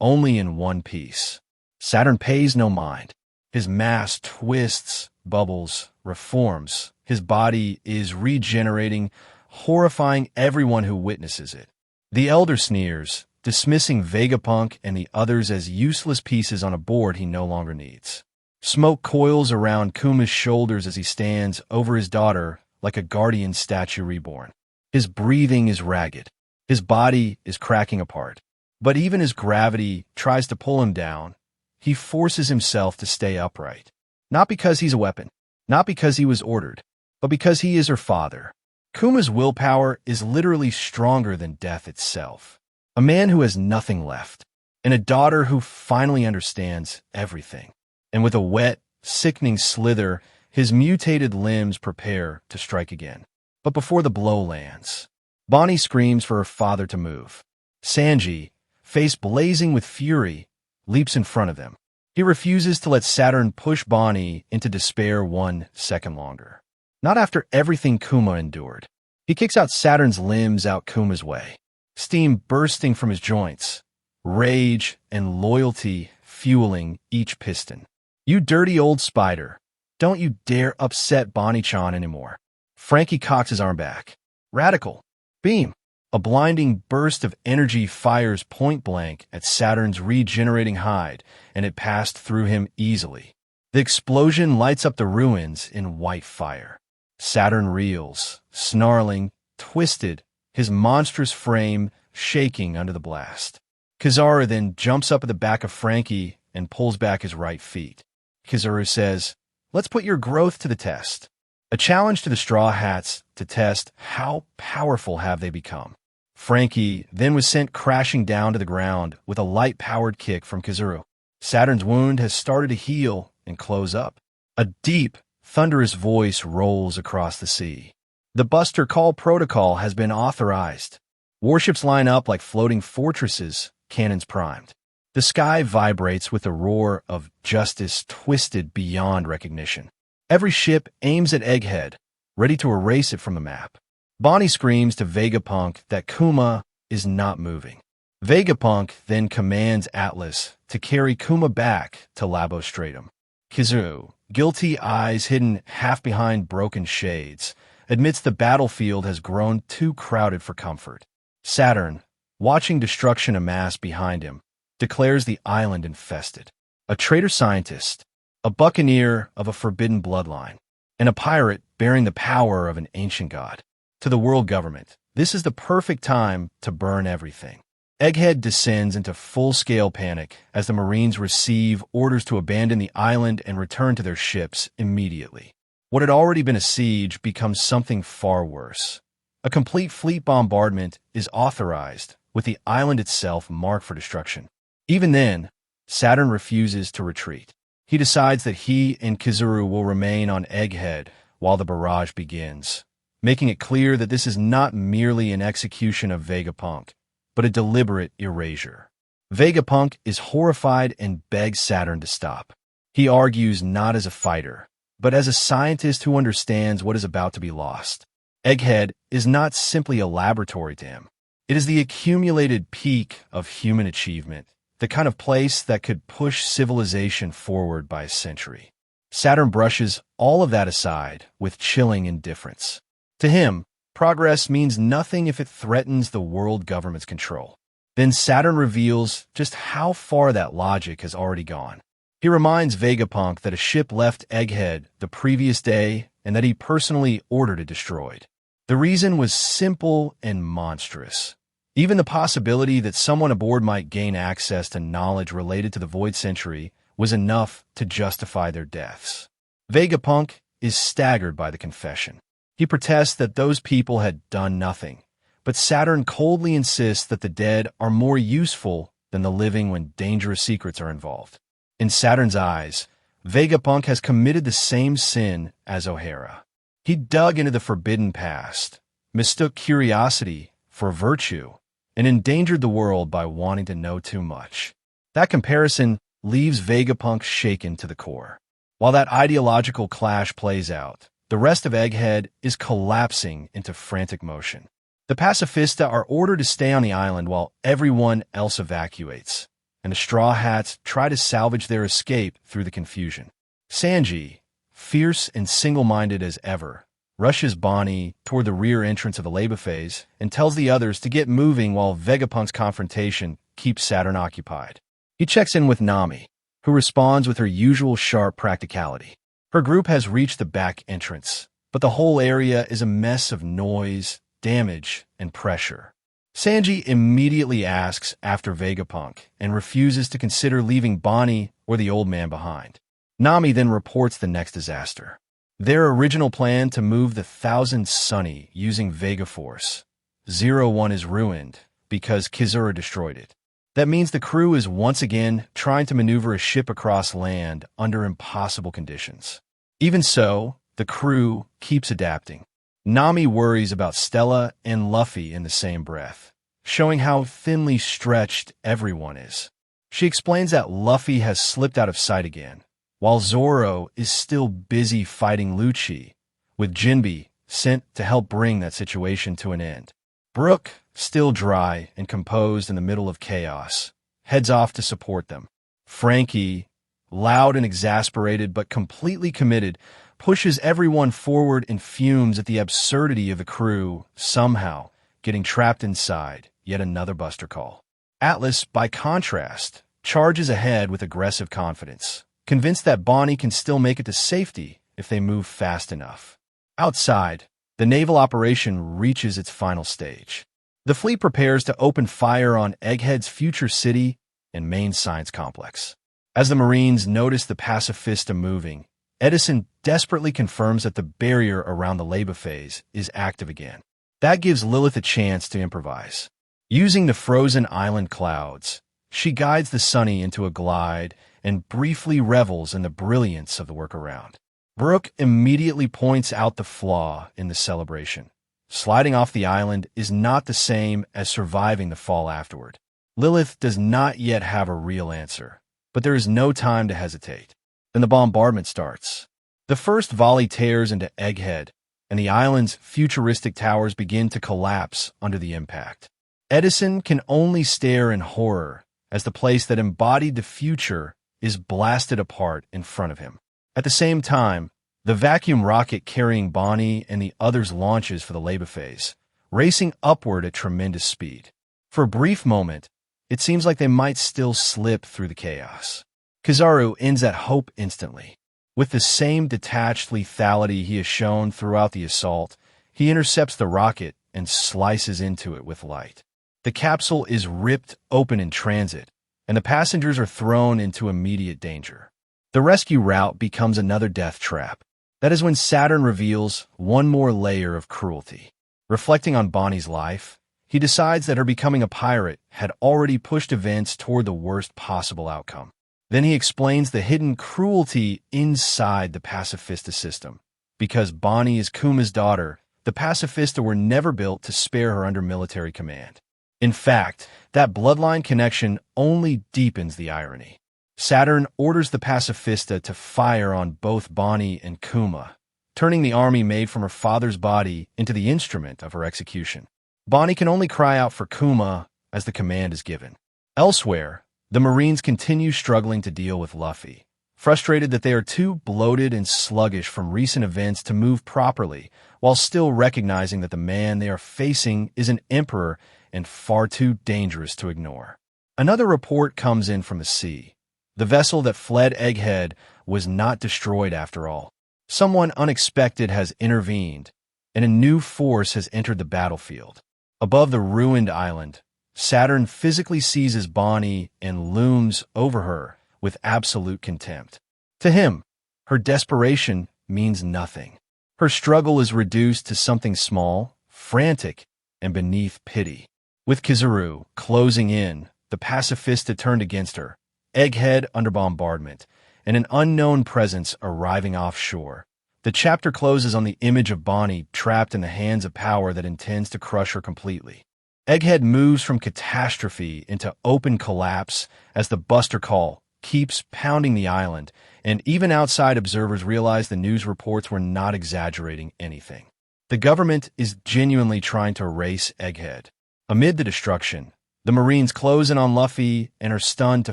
only in one piece. Saturn pays no mind. His mass twists, bubbles, reforms. His body is regenerating, horrifying everyone who witnesses it. The Elder sneers, dismissing Vegapunk and the others as useless pieces on a board he no longer needs. Smoke coils around Kuma's shoulders as he stands over his daughter like a guardian statue reborn. His breathing is ragged. His body is cracking apart. But even as gravity tries to pull him down, he forces himself to stay upright. Not because he's a weapon, not because he was ordered, but because he is her father. Kuma's willpower is literally stronger than death itself. A man who has nothing left, and a daughter who finally understands everything. And with a wet, sickening slither, his mutated limbs prepare to strike again. But before the blow lands, Bonney screams for her father to move. Sanji, face blazing with fury, leaps in front of them. He refuses to let Saturn push Bonney into despair 1 second longer. Not after everything Kuma endured. He kicks out Saturn's limbs out Kuma's way. Steam bursting from his joints. Rage and loyalty fueling each piston. You dirty old spider. Don't you dare upset Bonney-chan anymore. Frankie cocks his arm back. Radical. Beam. A blinding burst of energy fires point blank at Saturn's regenerating hide, and it passed through him easily. The explosion lights up the ruins in white fire. Saturn reels, snarling, twisted, his monstrous frame shaking under the blast. Kizaru then jumps up at the back of Frankie and pulls back his right feet. Kizaru says, "Let's put your growth to the test." A challenge to the Straw Hats to test how powerful have they become. Frankie then was sent crashing down to the ground with a light-powered kick from Kizaru. Saturn's wound has started to heal and close up. A deep, thunderous voice rolls across the sea. The Buster Call Protocol has been authorized. Warships line up like floating fortresses, cannons primed. The sky vibrates with the roar of justice twisted beyond recognition. Every ship aims at Egghead, ready to erase it from the map. Bonney screams to Vegapunk that Kuma is not moving. Vegapunk then commands Atlas to carry Kuma back to Labo Stratum. Kizaru, guilty eyes hidden half behind broken shades, admits the battlefield has grown too crowded for comfort. Saturn, watching destruction amass behind him, declares the island infested. A traitor scientist, a buccaneer of a forbidden bloodline, and a pirate bearing the power of an ancient god. To the world government, this is the perfect time to burn everything. Egghead descends into full-scale panic as the Marines receive orders to abandon the island and return to their ships immediately. What had already been a siege becomes something far worse. A complete fleet bombardment is authorized, with the island itself marked for destruction. Even then, Saturn refuses to retreat. He decides that he and Kizaru will remain on Egghead while the barrage begins, making it clear that this is not merely an execution of Vegapunk, but a deliberate erasure. Vegapunk is horrified and begs Saturn to stop. He argues not as a fighter, but as a scientist who understands what is about to be lost. Egghead is not simply a laboratory to him. It is the accumulated peak of human achievement, the kind of place that could push civilization forward by a century. Saturn brushes all of that aside with chilling indifference. To him, progress means nothing if it threatens the world government's control. Then Saturn reveals just how far that logic has already gone. He reminds Vegapunk that a ship left Egghead the previous day and that he personally ordered it destroyed. The reason was simple and monstrous. Even the possibility that someone aboard might gain access to knowledge related to the Void Century was enough to justify their deaths. Vegapunk is staggered by the confession. He protests that those people had done nothing, but Saturn coldly insists that the dead are more useful than the living when dangerous secrets are involved. In Saturn's eyes, Vegapunk has committed the same sin as O'Hara. He dug into the forbidden past, mistook curiosity for virtue, and endangered the world by wanting to know too much. That comparison leaves Vegapunk shaken to the core. While that ideological clash plays out, the rest of Egghead is collapsing into frantic motion. The pacifista are ordered to stay on the island while everyone else evacuates, and the Straw Hats try to salvage their escape through the confusion. Sanji, fierce and single-minded as ever, rushes Bonney toward the rear entrance of the Laba phase and tells the others to get moving while Vegapunk's confrontation keeps Saturn occupied. He checks in with Nami, who responds with her usual sharp practicality. Her group has reached the back entrance, but the whole area is a mess of noise, damage, and pressure. Sanji immediately asks after Vegapunk and refuses to consider leaving Bonney or the old man behind. Nami then reports the next disaster. Their original plan to move the Thousand Sunny using Vega Force, 01 is ruined because Kizaru destroyed it. That means the crew is once again trying to maneuver a ship across land under impossible conditions. Even so, the crew keeps adapting. Nami worries about Stella and Luffy in the same breath, showing how thinly stretched everyone is. She explains that Luffy has slipped out of sight again, while Zoro is still busy fighting Lucci, with Jinbe sent to help bring that situation to an end. Brook, still dry and composed in the middle of chaos, heads off to support them. Frankie, loud and exasperated but completely committed, pushes everyone forward and fumes at the absurdity of the crew somehow getting trapped inside yet another buster call. Atlas, by contrast, charges ahead with aggressive confidence, convinced that Bonney can still make it to safety if they move fast enough. Outside, the naval operation reaches its final stage. The fleet prepares to open fire on Egghead's future city and main science complex. As the Marines notice the pacifista moving, Edison desperately confirms that the barrier around the Laba phase is active again. That gives Lilith a chance to improvise. Using the frozen island clouds, she guides the Sunny into a glide and briefly revels in the brilliance of the work around. Brook immediately points out the flaw in the celebration. Sliding off the island is not the same as surviving the fall afterward. Lilith does not yet have a real answer, but there is no time to hesitate. Then the bombardment starts. The first volley tears into Egghead, and the island's futuristic towers begin to collapse under the impact. Edison can only stare in horror as the place that embodied the future is blasted apart in front of him. At the same time, the vacuum rocket carrying Bonney and the others launches for the Laba phase, racing upward at tremendous speed. For a brief moment, it seems like they might still slip through the chaos. Kizaru ends that hope instantly. With the same detached lethality he has shown throughout the assault, he intercepts the rocket and slices into it with light. The capsule is ripped open in transit, and the passengers are thrown into immediate danger. The rescue route becomes another death trap. That is when Saturn reveals one more layer of cruelty. Reflecting on Bonney's life, he decides that her becoming a pirate had already pushed events toward the worst possible outcome. Then he explains the hidden cruelty inside the pacifista system. Because Bonney is Kuma's daughter, the pacifista were never built to spare her under military command. In fact, that bloodline connection only deepens the irony. Saturn orders the pacifista to fire on both Bonney and Kuma, turning the army made from her father's body into the instrument of her execution. Bonney can only cry out for Kuma as the command is given. Elsewhere, the Marines continue struggling to deal with Luffy, frustrated that they are too bloated and sluggish from recent events to move properly, while still recognizing that the man they are facing is an emperor and far too dangerous to ignore. Another report comes in from the sea. The vessel that fled Egghead was not destroyed after all. Someone unexpected has intervened, and a new force has entered the battlefield. Above the ruined island, Saturn physically seizes Bonney and looms over her with absolute contempt. To him, her desperation means nothing. Her struggle is reduced to something small, frantic, and beneath pity. With Kizaru closing in, the pacifista turned against her, Egghead under bombardment, and an unknown presence arriving offshore. The chapter closes on the image of Bonney trapped in the hands of power that intends to crush her completely. Egghead moves from catastrophe into open collapse as the Buster Call keeps pounding the island, and even outside observers realize the news reports were not exaggerating anything. The government is genuinely trying to erase Egghead. Amid the destruction, the Marines close in on Luffy and are stunned to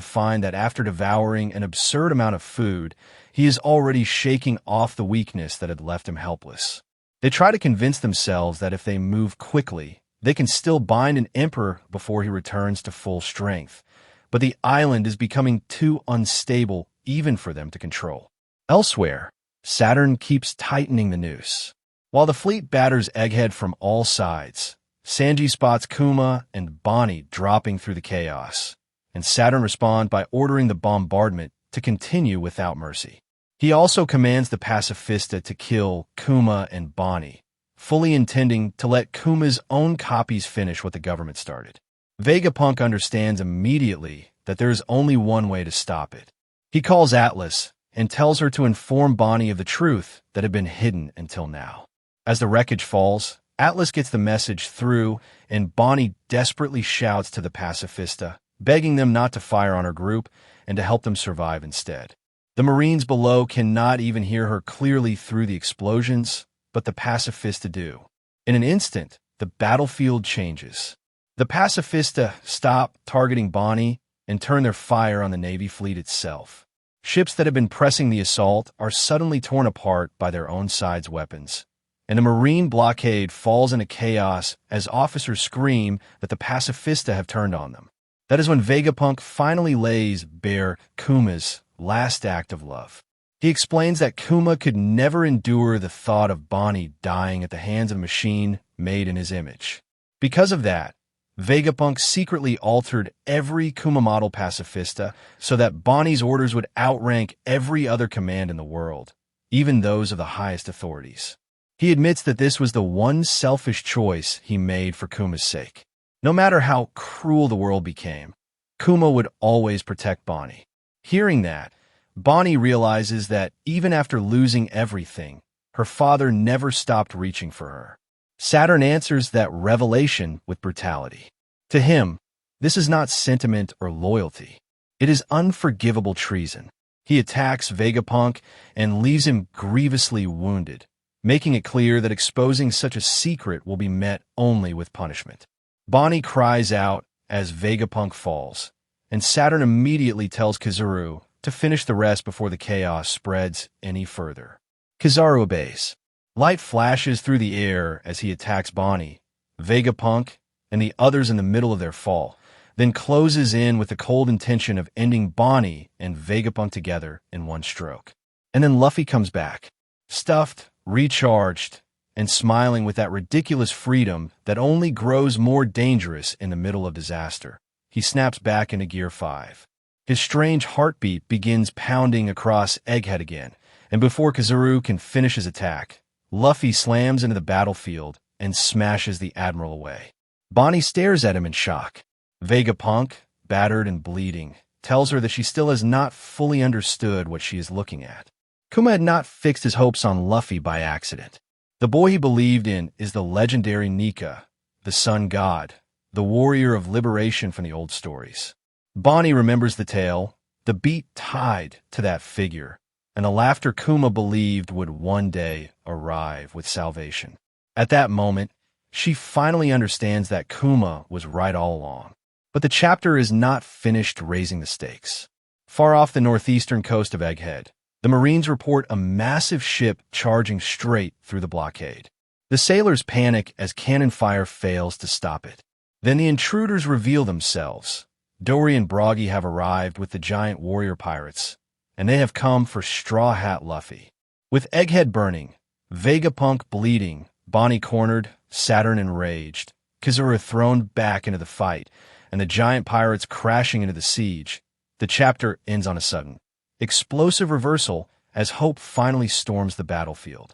find that after devouring an absurd amount of food, he is already shaking off the weakness that had left him helpless. They try to convince themselves that if they move quickly, they can still bind an emperor before he returns to full strength. But the island is becoming too unstable even for them to control. Elsewhere, Saturn keeps tightening the noose. While the fleet batters Egghead from all sides, Sanji spots Kuma and Bonney dropping through the chaos, and Saturn responds by ordering the bombardment to continue without mercy. He also commands the pacifista to kill Kuma and Bonney, fully intending to let Kuma's own copies finish what the government started. Vegapunk understands immediately that there is only one way to stop it. He calls Atlas and tells her to inform Bonney of the truth that had been hidden until now. As the wreckage falls, Atlas gets the message through, and Bonney desperately shouts to the pacifista, begging them not to fire on her group and to help them survive instead. The Marines below cannot even hear her clearly through the explosions, but the pacifista do. In an instant, the battlefield changes. The pacifista stop targeting Bonney and turn their fire on the Navy fleet itself. Ships that have been pressing the assault are suddenly torn apart by their own side's weapons, and the Marine blockade falls into chaos as officers scream that the pacifista have turned on them. That is when Vegapunk finally lays bare Kuma's last act of love. He explains that Kuma could never endure the thought of Bonney dying at the hands of a machine made in his image. Because of that, Vegapunk secretly altered every Kuma model pacifista so that Bonney's orders would outrank every other command in the world, even those of the highest authorities. He admits that this was the one selfish choice he made for Kuma's sake. No matter how cruel the world became, Kuma would always protect Bonney. Hearing that, Bonney realizes that even after losing everything, her father never stopped reaching for her. Saturn answers that revelation with brutality. To him, this is not sentiment or loyalty. It is unforgivable treason. He attacks Vegapunk and leaves him grievously wounded, making it clear that exposing such a secret will be met only with punishment. Bonney cries out as Vegapunk falls, and Saturn immediately tells Kizaru to finish the rest before the chaos spreads any further. Kizaru obeys. Light flashes through the air as he attacks Bonney, Vegapunk, and the others in the middle of their fall, then closes in with the cold intention of ending Bonney and Vegapunk together in one stroke. And then Luffy comes back, stuffed, recharged, and smiling with that ridiculous freedom that only grows more dangerous in the middle of disaster. He snaps back into Gear 5. His strange heartbeat begins pounding across Egghead again, and before Kizaru can finish his attack, Luffy slams into the battlefield and smashes the Admiral away. Bonney stares at him in shock. Vegapunk, battered and bleeding, tells her that she still has not fully understood what she is looking at. Kuma had not fixed his hopes on Luffy by accident. The boy he believed in is the legendary Nika, the sun god, the warrior of liberation from the old stories. Bonney remembers the tale, the beat tied to that figure, and the laughter Kuma believed would one day arrive with salvation. At that moment, she finally understands that Kuma was right all along. But the chapter is not finished raising the stakes. Far off the northeastern coast of Egghead, the Marines report a massive ship charging straight through the blockade. The sailors panic as cannon fire fails to stop it. Then the intruders reveal themselves. Dory and Broggy have arrived with the giant warrior pirates, and they have come for Straw Hat Luffy. With Egghead burning, Vegapunk bleeding, Bonney cornered, Saturn enraged, Kizaru thrown back into the fight, and the giant pirates crashing into the siege, the chapter ends on a sudden, explosive reversal as hope finally storms the battlefield.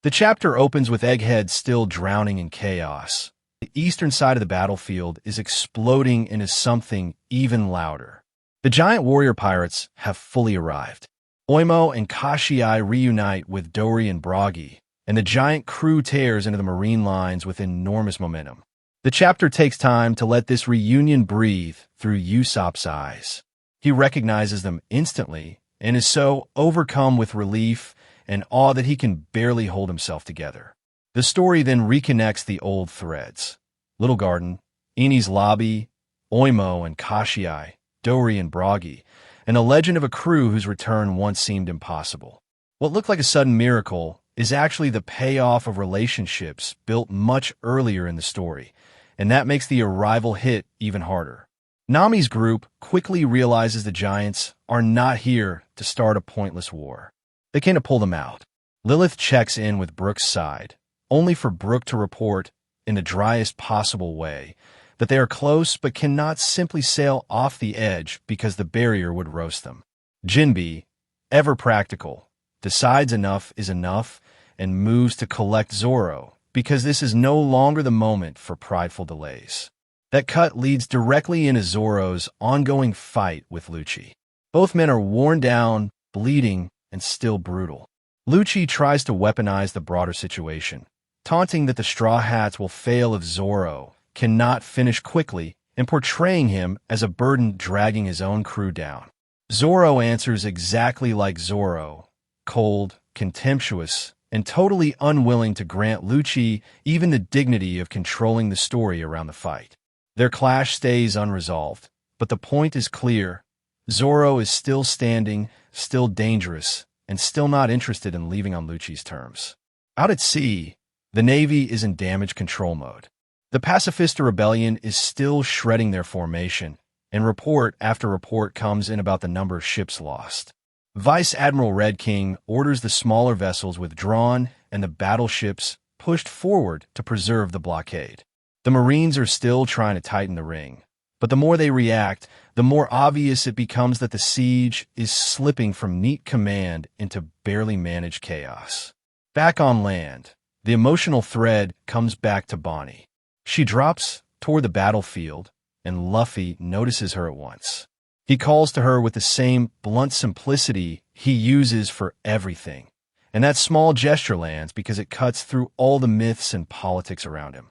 The chapter opens with Egghead still drowning in chaos. The eastern side of the battlefield is exploding into something even louder. The giant warrior pirates have fully arrived. Oimo and Kashiai reunite with Dori and Bragi, and the giant crew tears into the marine lines with enormous momentum. The chapter takes time to let this reunion breathe through Usopp's eyes. He recognizes them instantly and is so overcome with relief and awe that he can barely hold himself together. The story then reconnects the old threads. Little Garden, Eni's Lobby, Oimo and Kashiai, Dori and Bragi, and a legend of a crew whose return once seemed impossible. What looked like a sudden miracle is actually the payoff of relationships built much earlier in the story, and that makes the arrival hit even harder. Nami's group quickly realizes the giants are not here to start a pointless war. They came to pull them out. Lilith checks in with Brook's side, only for Brook to report, in the driest possible way, that they are close but cannot simply sail off the edge because the barrier would roast them. Jinbe, ever practical, decides enough is enough and moves to collect Zoro because this is no longer the moment for prideful delays. That cut leads directly into Zoro's ongoing fight with Lucci. Both men are worn down, bleeding, and still brutal. Lucci tries to weaponize the broader situation, taunting that the Straw Hats will fail if Zoro cannot finish quickly and portraying him as a burden dragging his own crew down. Zoro answers exactly like Zoro, cold, contemptuous, and totally unwilling to grant Lucci even the dignity of controlling the story around the fight. Their clash stays unresolved, but the point is clear. Zoro is still standing, still dangerous, and still not interested in leaving on Lucci's terms. Out at sea, the Navy is in damage control mode. The Pacifista Rebellion is still shredding their formation, and report after report comes in about the number of ships lost. Vice Admiral Red King orders the smaller vessels withdrawn and the battleships pushed forward to preserve the blockade. The Marines are still trying to tighten the ring, but the more they react, the more obvious it becomes that the siege is slipping from neat command into barely managed chaos. Back on land, the emotional thread comes back to Bonney. She drops toward the battlefield, and Luffy notices her at once. He calls to her with the same blunt simplicity he uses for everything, and that small gesture lands because it cuts through all the myths and politics around him.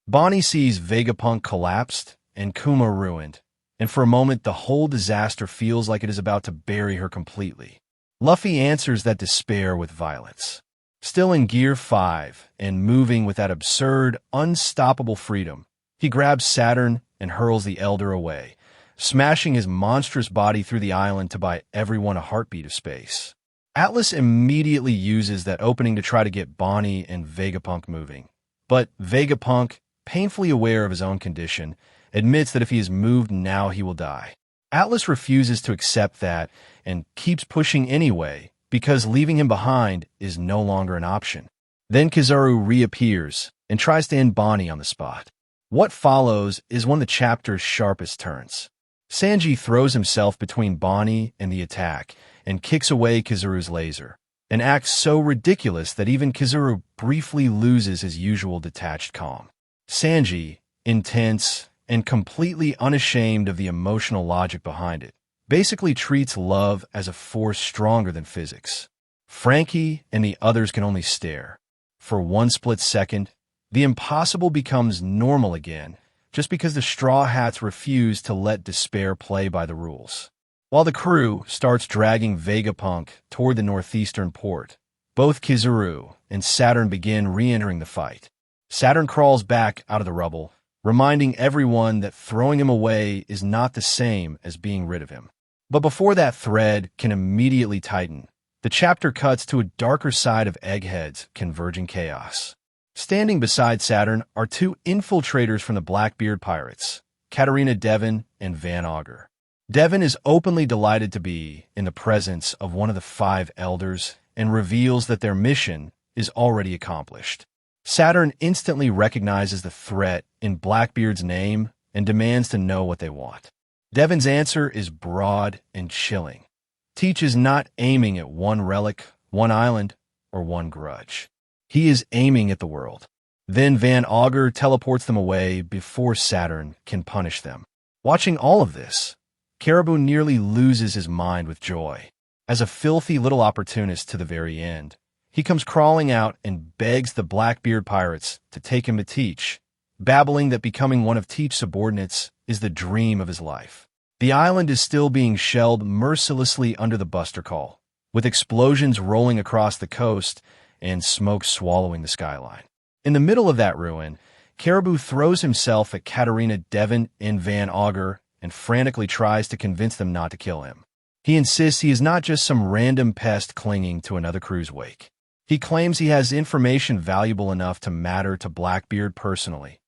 Bonney sees Vegapunk collapsed and Kuma ruined, and for a moment the whole disaster feels like it is about to bury her completely. Luffy answers that despair with violence. Still in Gear 5 and moving with that absurd, unstoppable freedom, he grabs Saturn and hurls the Elder away, smashing his monstrous body through the island to buy everyone a heartbeat of space. Atlas immediately uses that opening to try to get Bonney and Vegapunk moving, but Vegapunk, painfully aware of his own condition, admits that if he is moved now he will die. Atlas refuses to accept that and keeps pushing anyway, because leaving him behind is no longer an option. Then Kizaru reappears and tries to end Bonney on the spot. What follows is one of the chapter's sharpest turns. Sanji throws himself between Bonney and the attack and kicks away Kizaru's laser, an act so ridiculous that even Kizaru briefly loses his usual detached calm. Sanji, intense and completely unashamed of the emotional logic behind it, basically treats love as a force stronger than physics. Frankie and the others can only stare. For one split second, the impossible becomes normal again, just because the Straw Hats refuse to let despair play by the rules. While the crew starts dragging Vegapunk toward the northeastern port, both Kizaru and Saturn begin re-entering the fight. Saturn crawls back out of the rubble, reminding everyone that throwing him away is not the same as being rid of him. But before that thread can immediately tighten, the chapter cuts to a darker side of Egghead's converging chaos. Standing beside Saturn are two infiltrators from the Blackbeard Pirates, Katarina Devon and Van Augur. Devon is openly delighted to be in the presence of one of the 5 elders and reveals that their mission is already accomplished. Saturn instantly recognizes the threat in Blackbeard's name and demands to know what they want. Devon's answer is broad and chilling. Teach is not aiming at one relic, one island, or one grudge. He is aiming at the world. Then Van Augur teleports them away before Saturn can punish them. Watching all of this, Caribou nearly loses his mind with joy. As a filthy little opportunist to the very end, he comes crawling out and begs the Blackbeard pirates to take him to Teach, babbling that becoming one of Teach's subordinates is the dream of his life. The island is still being shelled mercilessly under the Buster Call, with explosions rolling across the coast and smoke swallowing the skyline. In the middle of that ruin, Caribou throws himself at Katarina, Devon, and Van Augur and frantically tries to convince them not to kill him. He insists he is not just some random pest clinging to another crew's wake. He claims he has information valuable enough to matter to Blackbeard personally.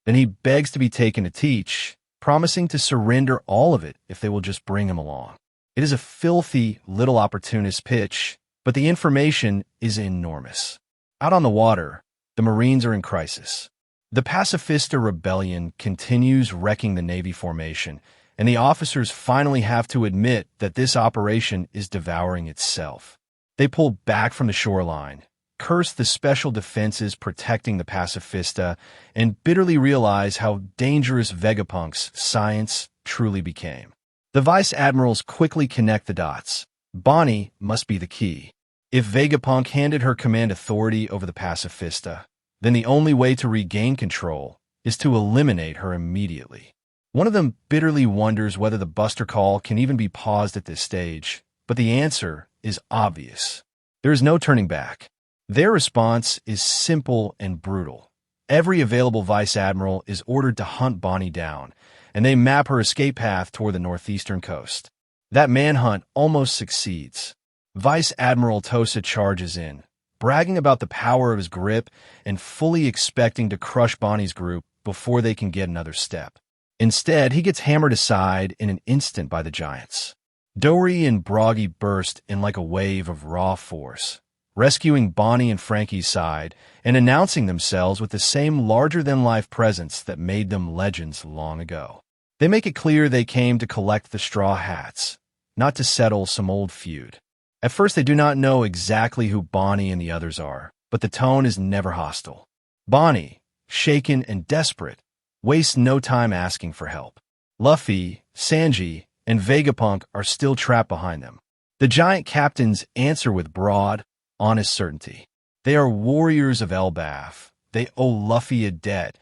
Then he begs to be taken to Teach, promising to surrender all of it if they will just bring him along. It is a filthy little opportunist pitch, but the information is enormous. Out on the water, the Marines are in crisis. The Pacifista Rebellion continues wrecking the Navy formation, and the officers finally have to admit that this operation is devouring itself. They pull back from the shoreline, curse the special defenses protecting the Pacifista, and bitterly realize how dangerous Vegapunk's science truly became. The vice admirals quickly connect the dots. Bonney must be the key. If Vegapunk handed her command authority over the Pacifista, then the only way to regain control is to eliminate her immediately. One of them bitterly wonders whether the Buster Call can even be paused at this stage, but the answer is obvious. There is no turning back. Their response is simple and brutal. Every available vice admiral is ordered to hunt Bonney down, and they map her escape path toward the northeastern coast. That manhunt almost succeeds. Vice Admiral Tosa charges in, bragging about the power of his grip and fully expecting to crush Bonney's group before they can get another step. Instead, he gets hammered aside in an instant by the giants. Dory and Broggy burst in like a wave of raw force, rescuing Bonney and Frankie's side and announcing themselves with the same larger-than-life presence that made them legends long ago. They make it clear they came to collect the straw hats, not to settle some old feud. At first, they do not know exactly who Bonney and the others are, but the tone is never hostile. Bonney, shaken and desperate, wastes no time asking for help. Luffy, Sanji, and Vegapunk are still trapped behind them. The giant captains answer with broad, honest certainty. They are warriors of Elbaf. They owe Luffy a debt,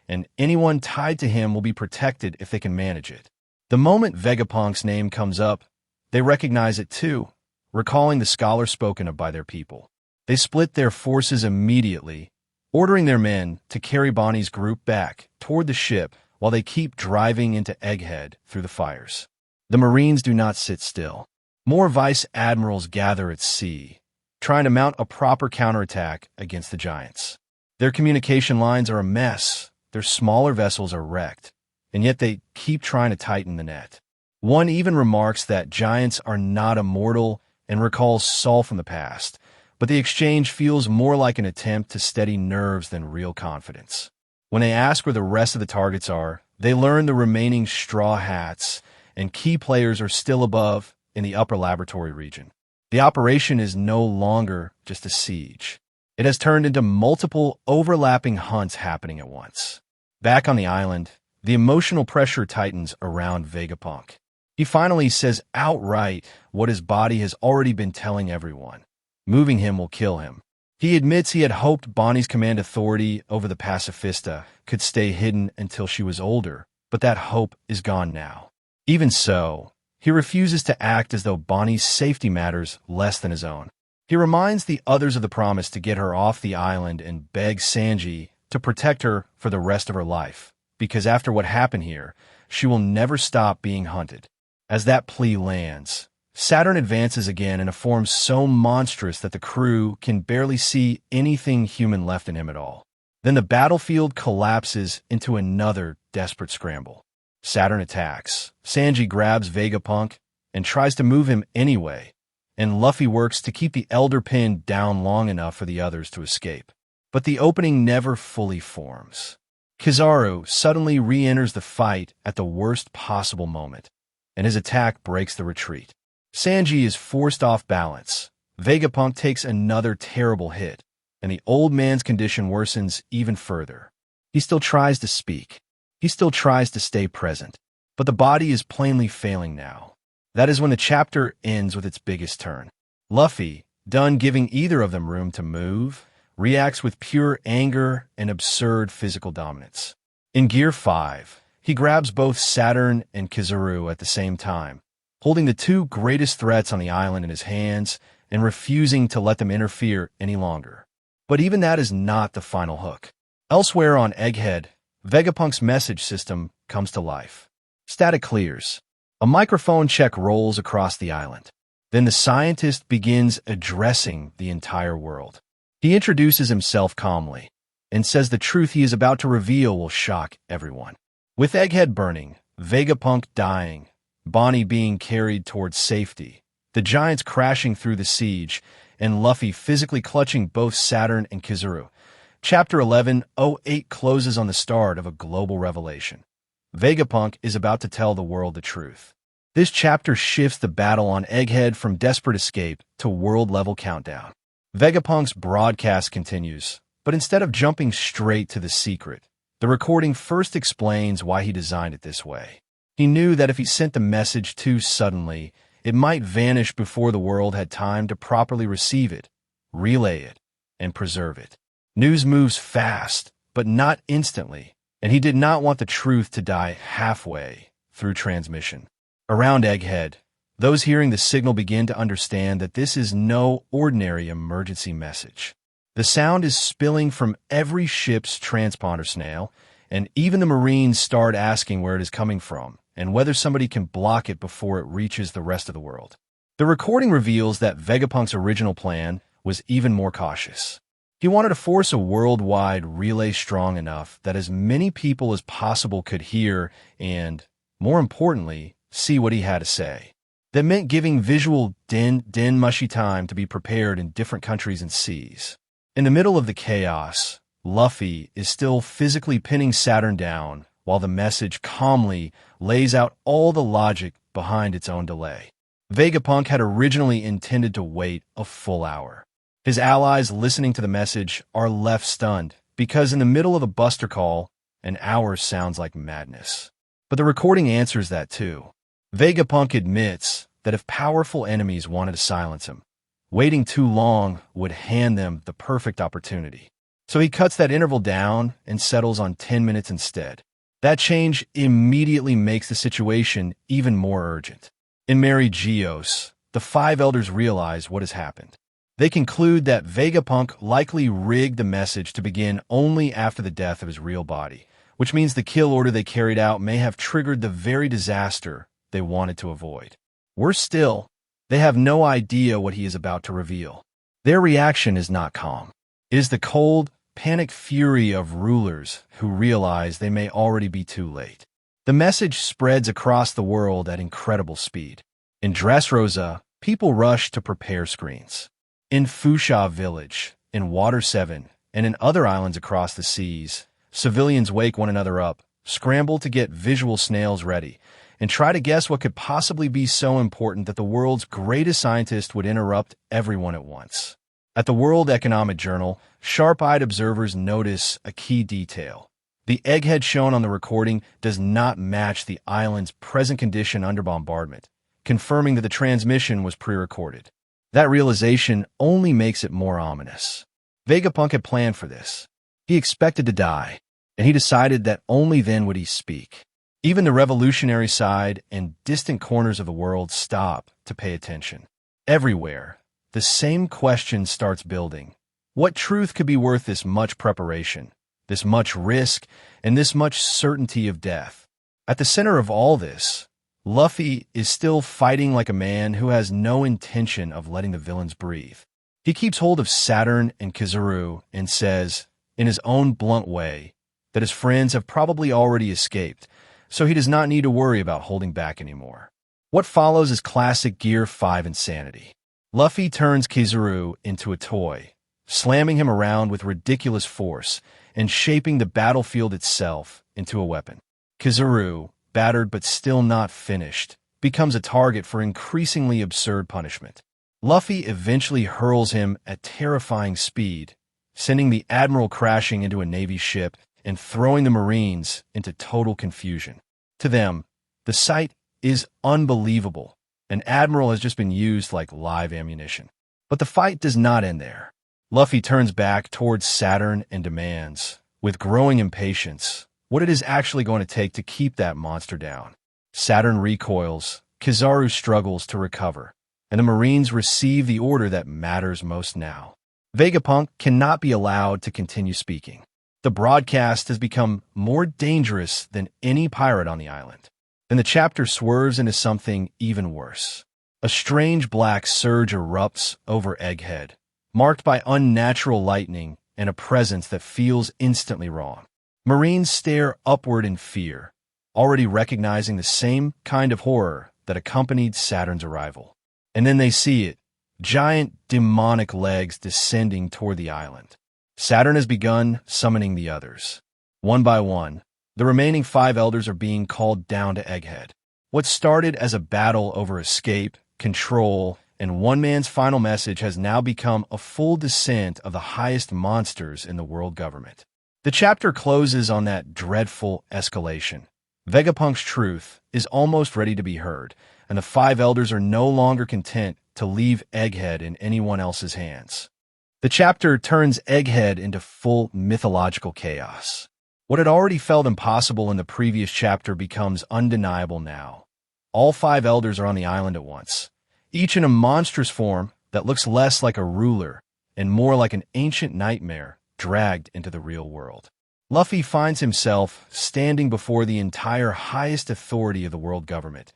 and anyone tied to him will be protected if they can manage it. The moment Vegapunk's name comes up, they recognize it too, recalling the scholar spoken of by their people. They split their forces immediately, ordering their men to carry Bonney's group back toward the ship while they keep driving into Egghead through the fires. The Marines do not sit still. More vice admirals gather at sea, trying to mount a proper counterattack against the giants. Their communication lines are a mess, their smaller vessels are wrecked, and yet they keep trying to tighten the net. One even remarks that giants are not immortal and recalls Saul from the past, but the exchange feels more like an attempt to steady nerves than real confidence. When they ask where the rest of the targets are, they learn the remaining straw hats and key players are still above in the upper laboratory region. The operation is no longer just a siege. It has turned into multiple overlapping hunts happening at once. Back on the island, the emotional pressure tightens around Vegapunk. He finally says outright what his body has already been telling everyone. Moving him will kill him. He admits he had hoped Bonney's command authority over the Pacifista could stay hidden until she was older, but that hope is gone now. Even so, he refuses to act as though Bonney's safety matters less than his own. He reminds the others of the promise to get her off the island and begs Sanji to protect her for the rest of her life, because after what happened here, she will never stop being hunted. As that plea lands, Saturn advances again in a form so monstrous that the crew can barely see anything human left in him at all. Then the battlefield collapses into another desperate scramble. Saturn attacks. Sanji grabs Vegapunk and tries to move him anyway, and Luffy works to keep the Elder Pin down long enough for the others to escape. But the opening never fully forms. Kizaru suddenly re-enters the fight at the worst possible moment, and his attack breaks the retreat. Sanji is forced off balance. Vegapunk takes another terrible hit, and the old man's condition worsens even further. He still tries to speak. He still tries to stay present. But the body is plainly failing now. That is when the chapter ends with its biggest turn. Luffy, done giving either of them room to move, reacts with pure anger and absurd physical dominance. In Gear 5, he grabs both Saturn and Kizaru at the same time, holding the two greatest threats on the island in his hands and refusing to let them interfere any longer. But even that is not the final hook. Elsewhere on Egghead, Vegapunk's message system comes to life. Static clears. A microphone check rolls across the island. Then the scientist begins addressing the entire world. He introduces himself calmly and says the truth he is about to reveal will shock everyone. With Egghead burning, Vegapunk dying, Bonney being carried towards safety, the giants crashing through the siege, and Luffy physically clutching both Saturn and Kizaru, Chapter 1108 closes on the start of a global revelation. Vegapunk is about to tell the world the truth. This chapter shifts the battle on Egghead from desperate escape to world-level countdown. Vegapunk's broadcast continues, but instead of jumping straight to the secret, the recording first explains why he designed it this way. He knew that if he sent the message too suddenly, it might vanish before the world had time to properly receive it, relay it, and preserve it. News moves fast, but not instantly, and he did not want the truth to die halfway through transmission. Around Egghead, those hearing the signal begin to understand that this is no ordinary emergency message. The sound is spilling from every ship's transponder snail, and even the Marines start asking where it is coming from and whether somebody can block it before it reaches the rest of the world. The recording reveals that Vegapunk's original plan was even more cautious. He wanted to force a worldwide relay strong enough that as many people as possible could hear and, more importantly, see what he had to say. That meant giving visual mushy time to be prepared in different countries and seas. In the middle of the chaos, Luffy is still physically pinning Saturn down while the message calmly lays out all the logic behind its own delay. Vegapunk had originally intended to wait a full hour. His allies listening to the message are left stunned because in the middle of a buster call, an hour sounds like madness. But the recording answers that too. Vegapunk admits that if powerful enemies wanted to silence him, waiting too long would hand them the perfect opportunity. So he cuts that interval down and settles on 10 minutes instead. That change immediately makes the situation even more urgent. In Mary Geos, the five elders realize what has happened. They conclude that Vegapunk likely rigged the message to begin only after the death of his real body, which means the kill order they carried out may have triggered the very disaster they wanted to avoid. Worse still, they have no idea what he is about to reveal. Their reaction is not calm. It is the cold, panicked fury of rulers who realize they may already be too late. The message spreads across the world at incredible speed. In Dressrosa, people rush to prepare screens. In Fusha Village, in Water 7, and in other islands across the seas, civilians wake one another up, scramble to get visual snails ready, and try to guess what could possibly be so important that the world's greatest scientist would interrupt everyone at once. At the World Economic Journal, sharp-eyed observers notice a key detail. The egghead shown on the recording does not match the island's present condition under bombardment, confirming that the transmission was pre-recorded. That realization only makes it more ominous. Vegapunk had planned for this. He expected to die, and he decided that only then would he speak. Even the revolutionary side and distant corners of the world stop to pay attention. Everywhere, the same question starts building. What truth could be worth this much preparation, this much risk, and this much certainty of death? At the center of all this, Luffy is still fighting like a man who has no intention of letting the villains breathe. He keeps hold of Saturn and Kizaru and says, in his own blunt way, that his friends have probably already escaped, so he does not need to worry about holding back anymore. What follows is classic Gear 5 insanity. Luffy turns Kizaru into a toy, slamming him around with ridiculous force and shaping the battlefield itself into a weapon. Kizaru, battered but still not finished, becomes a target for increasingly absurd punishment. Luffy eventually hurls him at terrifying speed, sending the admiral crashing into a Navy ship and throwing the Marines into total confusion. To them, the sight is unbelievable. An admiral has just been used like live ammunition. But the fight does not end there. Luffy turns back towards Saturn and demands, with growing impatience, what it is actually going to take to keep that monster down. Saturn recoils, Kizaru struggles to recover, and the Marines receive the order that matters most now. Vegapunk cannot be allowed to continue speaking. The broadcast has become more dangerous than any pirate on the island. Then the chapter swerves into something even worse. A strange black surge erupts over Egghead, marked by unnatural lightning and a presence that feels instantly wrong. Marines stare upward in fear, already recognizing the same kind of horror that accompanied Saturn's arrival. And then they see it, giant demonic legs descending toward the island. Saturn has begun summoning the others. One by one, the remaining 5 elders are being called down to Egghead. What started as a battle over escape, control, and one man's final message has now become a full descent of the highest monsters in the world government. The chapter closes on that dreadful escalation. Vegapunk's truth is almost ready to be heard, and the 5 elders are no longer content to leave Egghead in anyone else's hands. The chapter turns Egghead into full mythological chaos. What had already felt impossible in the previous chapter becomes undeniable now. All 5 elders are on the island at once, each in a monstrous form that looks less like a ruler and more like an ancient nightmare dragged into the real world. Luffy finds himself standing before the entire highest authority of the world government,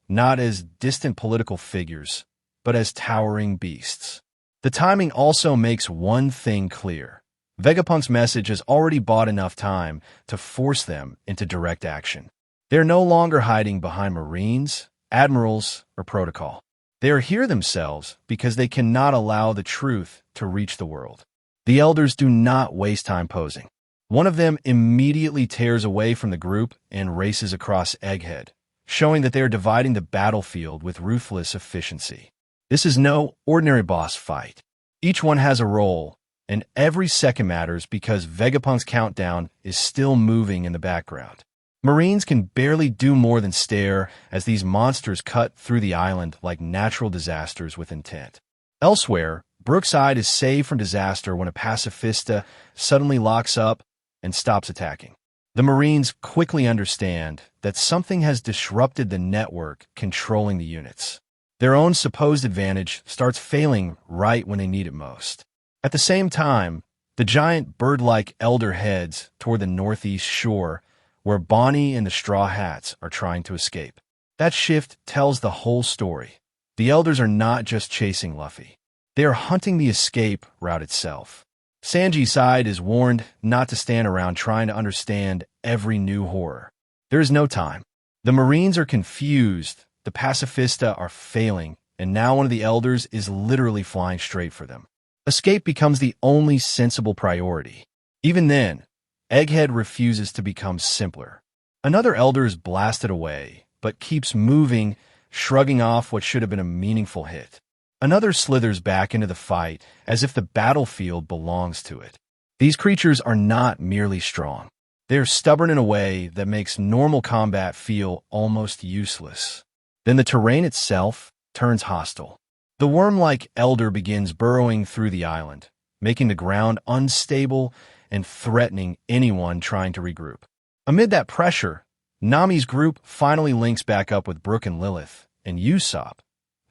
not as distant political figures, but as towering beasts. The timing also makes one thing clear. Vegapunk's message has already bought enough time to force them into direct action. They're no longer hiding behind Marines, admirals, or protocol. They are here themselves because they cannot allow the truth to reach the world. The elders do not waste time posing. One of them immediately tears away from the group and races across Egghead, showing that they are dividing the battlefield with ruthless efficiency. This is no ordinary boss fight. Each one has a role, and every second matters because Vegapunk's countdown is still moving in the background. Marines can barely do more than stare as these monsters cut through the island like natural disasters with intent. Elsewhere, Brookside is saved from disaster when a pacifista suddenly locks up and stops attacking. The Marines quickly understand that something has disrupted the network controlling the units. Their own supposed advantage starts failing right when they need it most. At the same time, the giant bird-like elder heads toward the northeast shore where Bonney and the Straw Hats are trying to escape. That shift tells the whole story. The elders are not just chasing Luffy. They are hunting the escape route itself. Sanji's side is warned not to stand around trying to understand every new horror. There is no time. The Marines are confused, the pacifista are failing, and now one of the elders is literally flying straight for them. Escape becomes the only sensible priority. Even then, Egghead refuses to become simpler. Another elder is blasted away, but keeps moving, shrugging off what should have been a meaningful hit. Another slithers back into the fight as if the battlefield belongs to it. These creatures are not merely strong. They are stubborn in a way that makes normal combat feel almost useless. Then the terrain itself turns hostile. The worm-like elder begins burrowing through the island, making the ground unstable and threatening anyone trying to regroup. Amid that pressure, Nami's group finally links back up with Brook and Lilith, and Usopp,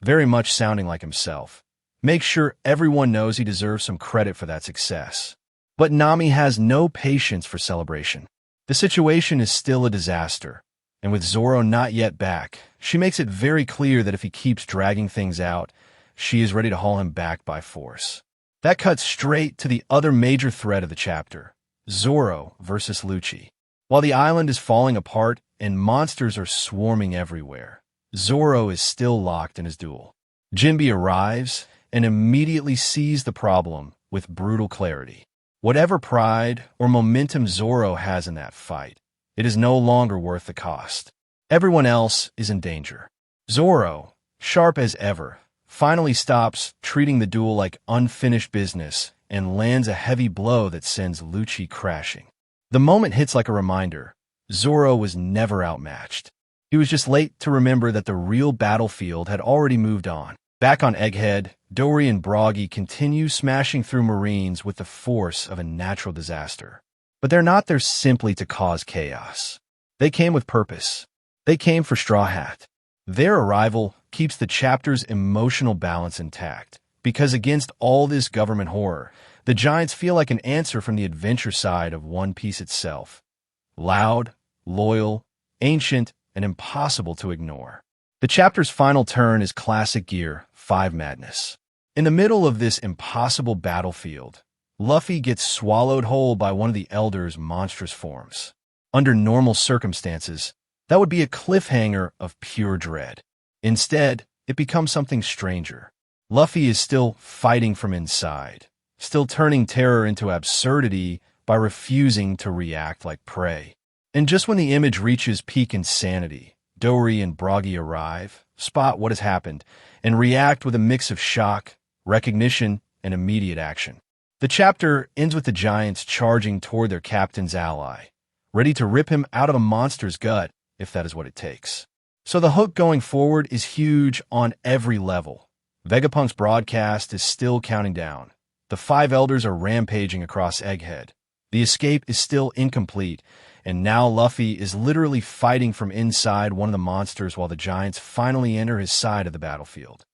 very much sounding like himself, makes sure everyone knows he deserves some credit for that success. But Nami has no patience for celebration. The situation is still a disaster, and with Zoro not yet back, she makes it very clear that if he keeps dragging things out, she is ready to haul him back by force. That cuts straight to the other major threat of the chapter, Zoro versus Lucci. While the island is falling apart and monsters are swarming everywhere, Zoro is still locked in his duel. Jinbe arrives and immediately sees the problem with brutal clarity. Whatever pride or momentum Zoro has in that fight, it is no longer worth the cost. Everyone else is in danger. Zoro, sharp as ever, finally stops treating the duel like unfinished business and lands a heavy blow that sends Lucci crashing. The moment hits like a reminder. Zoro was never outmatched. He was just late to remember that the real battlefield had already moved on. Back on Egghead, Dory and Broggy continue smashing through Marines with the force of a natural disaster. But they're not there simply to cause chaos. They came with purpose. They came for Straw Hat. Their arrival keeps the chapter's emotional balance intact, because against all this government horror, the Giants feel like an answer from the adventure side of One Piece itself. Loud, loyal, ancient, and impossible to ignore. The chapter's final turn is classic Gear 5 madness. In the middle of this impossible battlefield, Luffy gets swallowed whole by one of the Elder's monstrous forms. Under normal circumstances, that would be a cliffhanger of pure dread. Instead, it becomes something stranger. Luffy is still fighting from inside, still turning terror into absurdity by refusing to react like prey. And just when the image reaches peak insanity, Dory and Broggy arrive, spot what has happened, and react with a mix of shock, recognition, and immediate action. The chapter ends with the Giants charging toward their captain's ally, ready to rip him out of a monster's gut if that is what it takes. So the hook going forward is huge on every level. Vegapunk's broadcast is still counting down. The 5 elders are rampaging across Egghead. The escape is still incomplete, and now Luffy is literally fighting from inside one of the monsters while the Giants finally enter his side of the battlefield.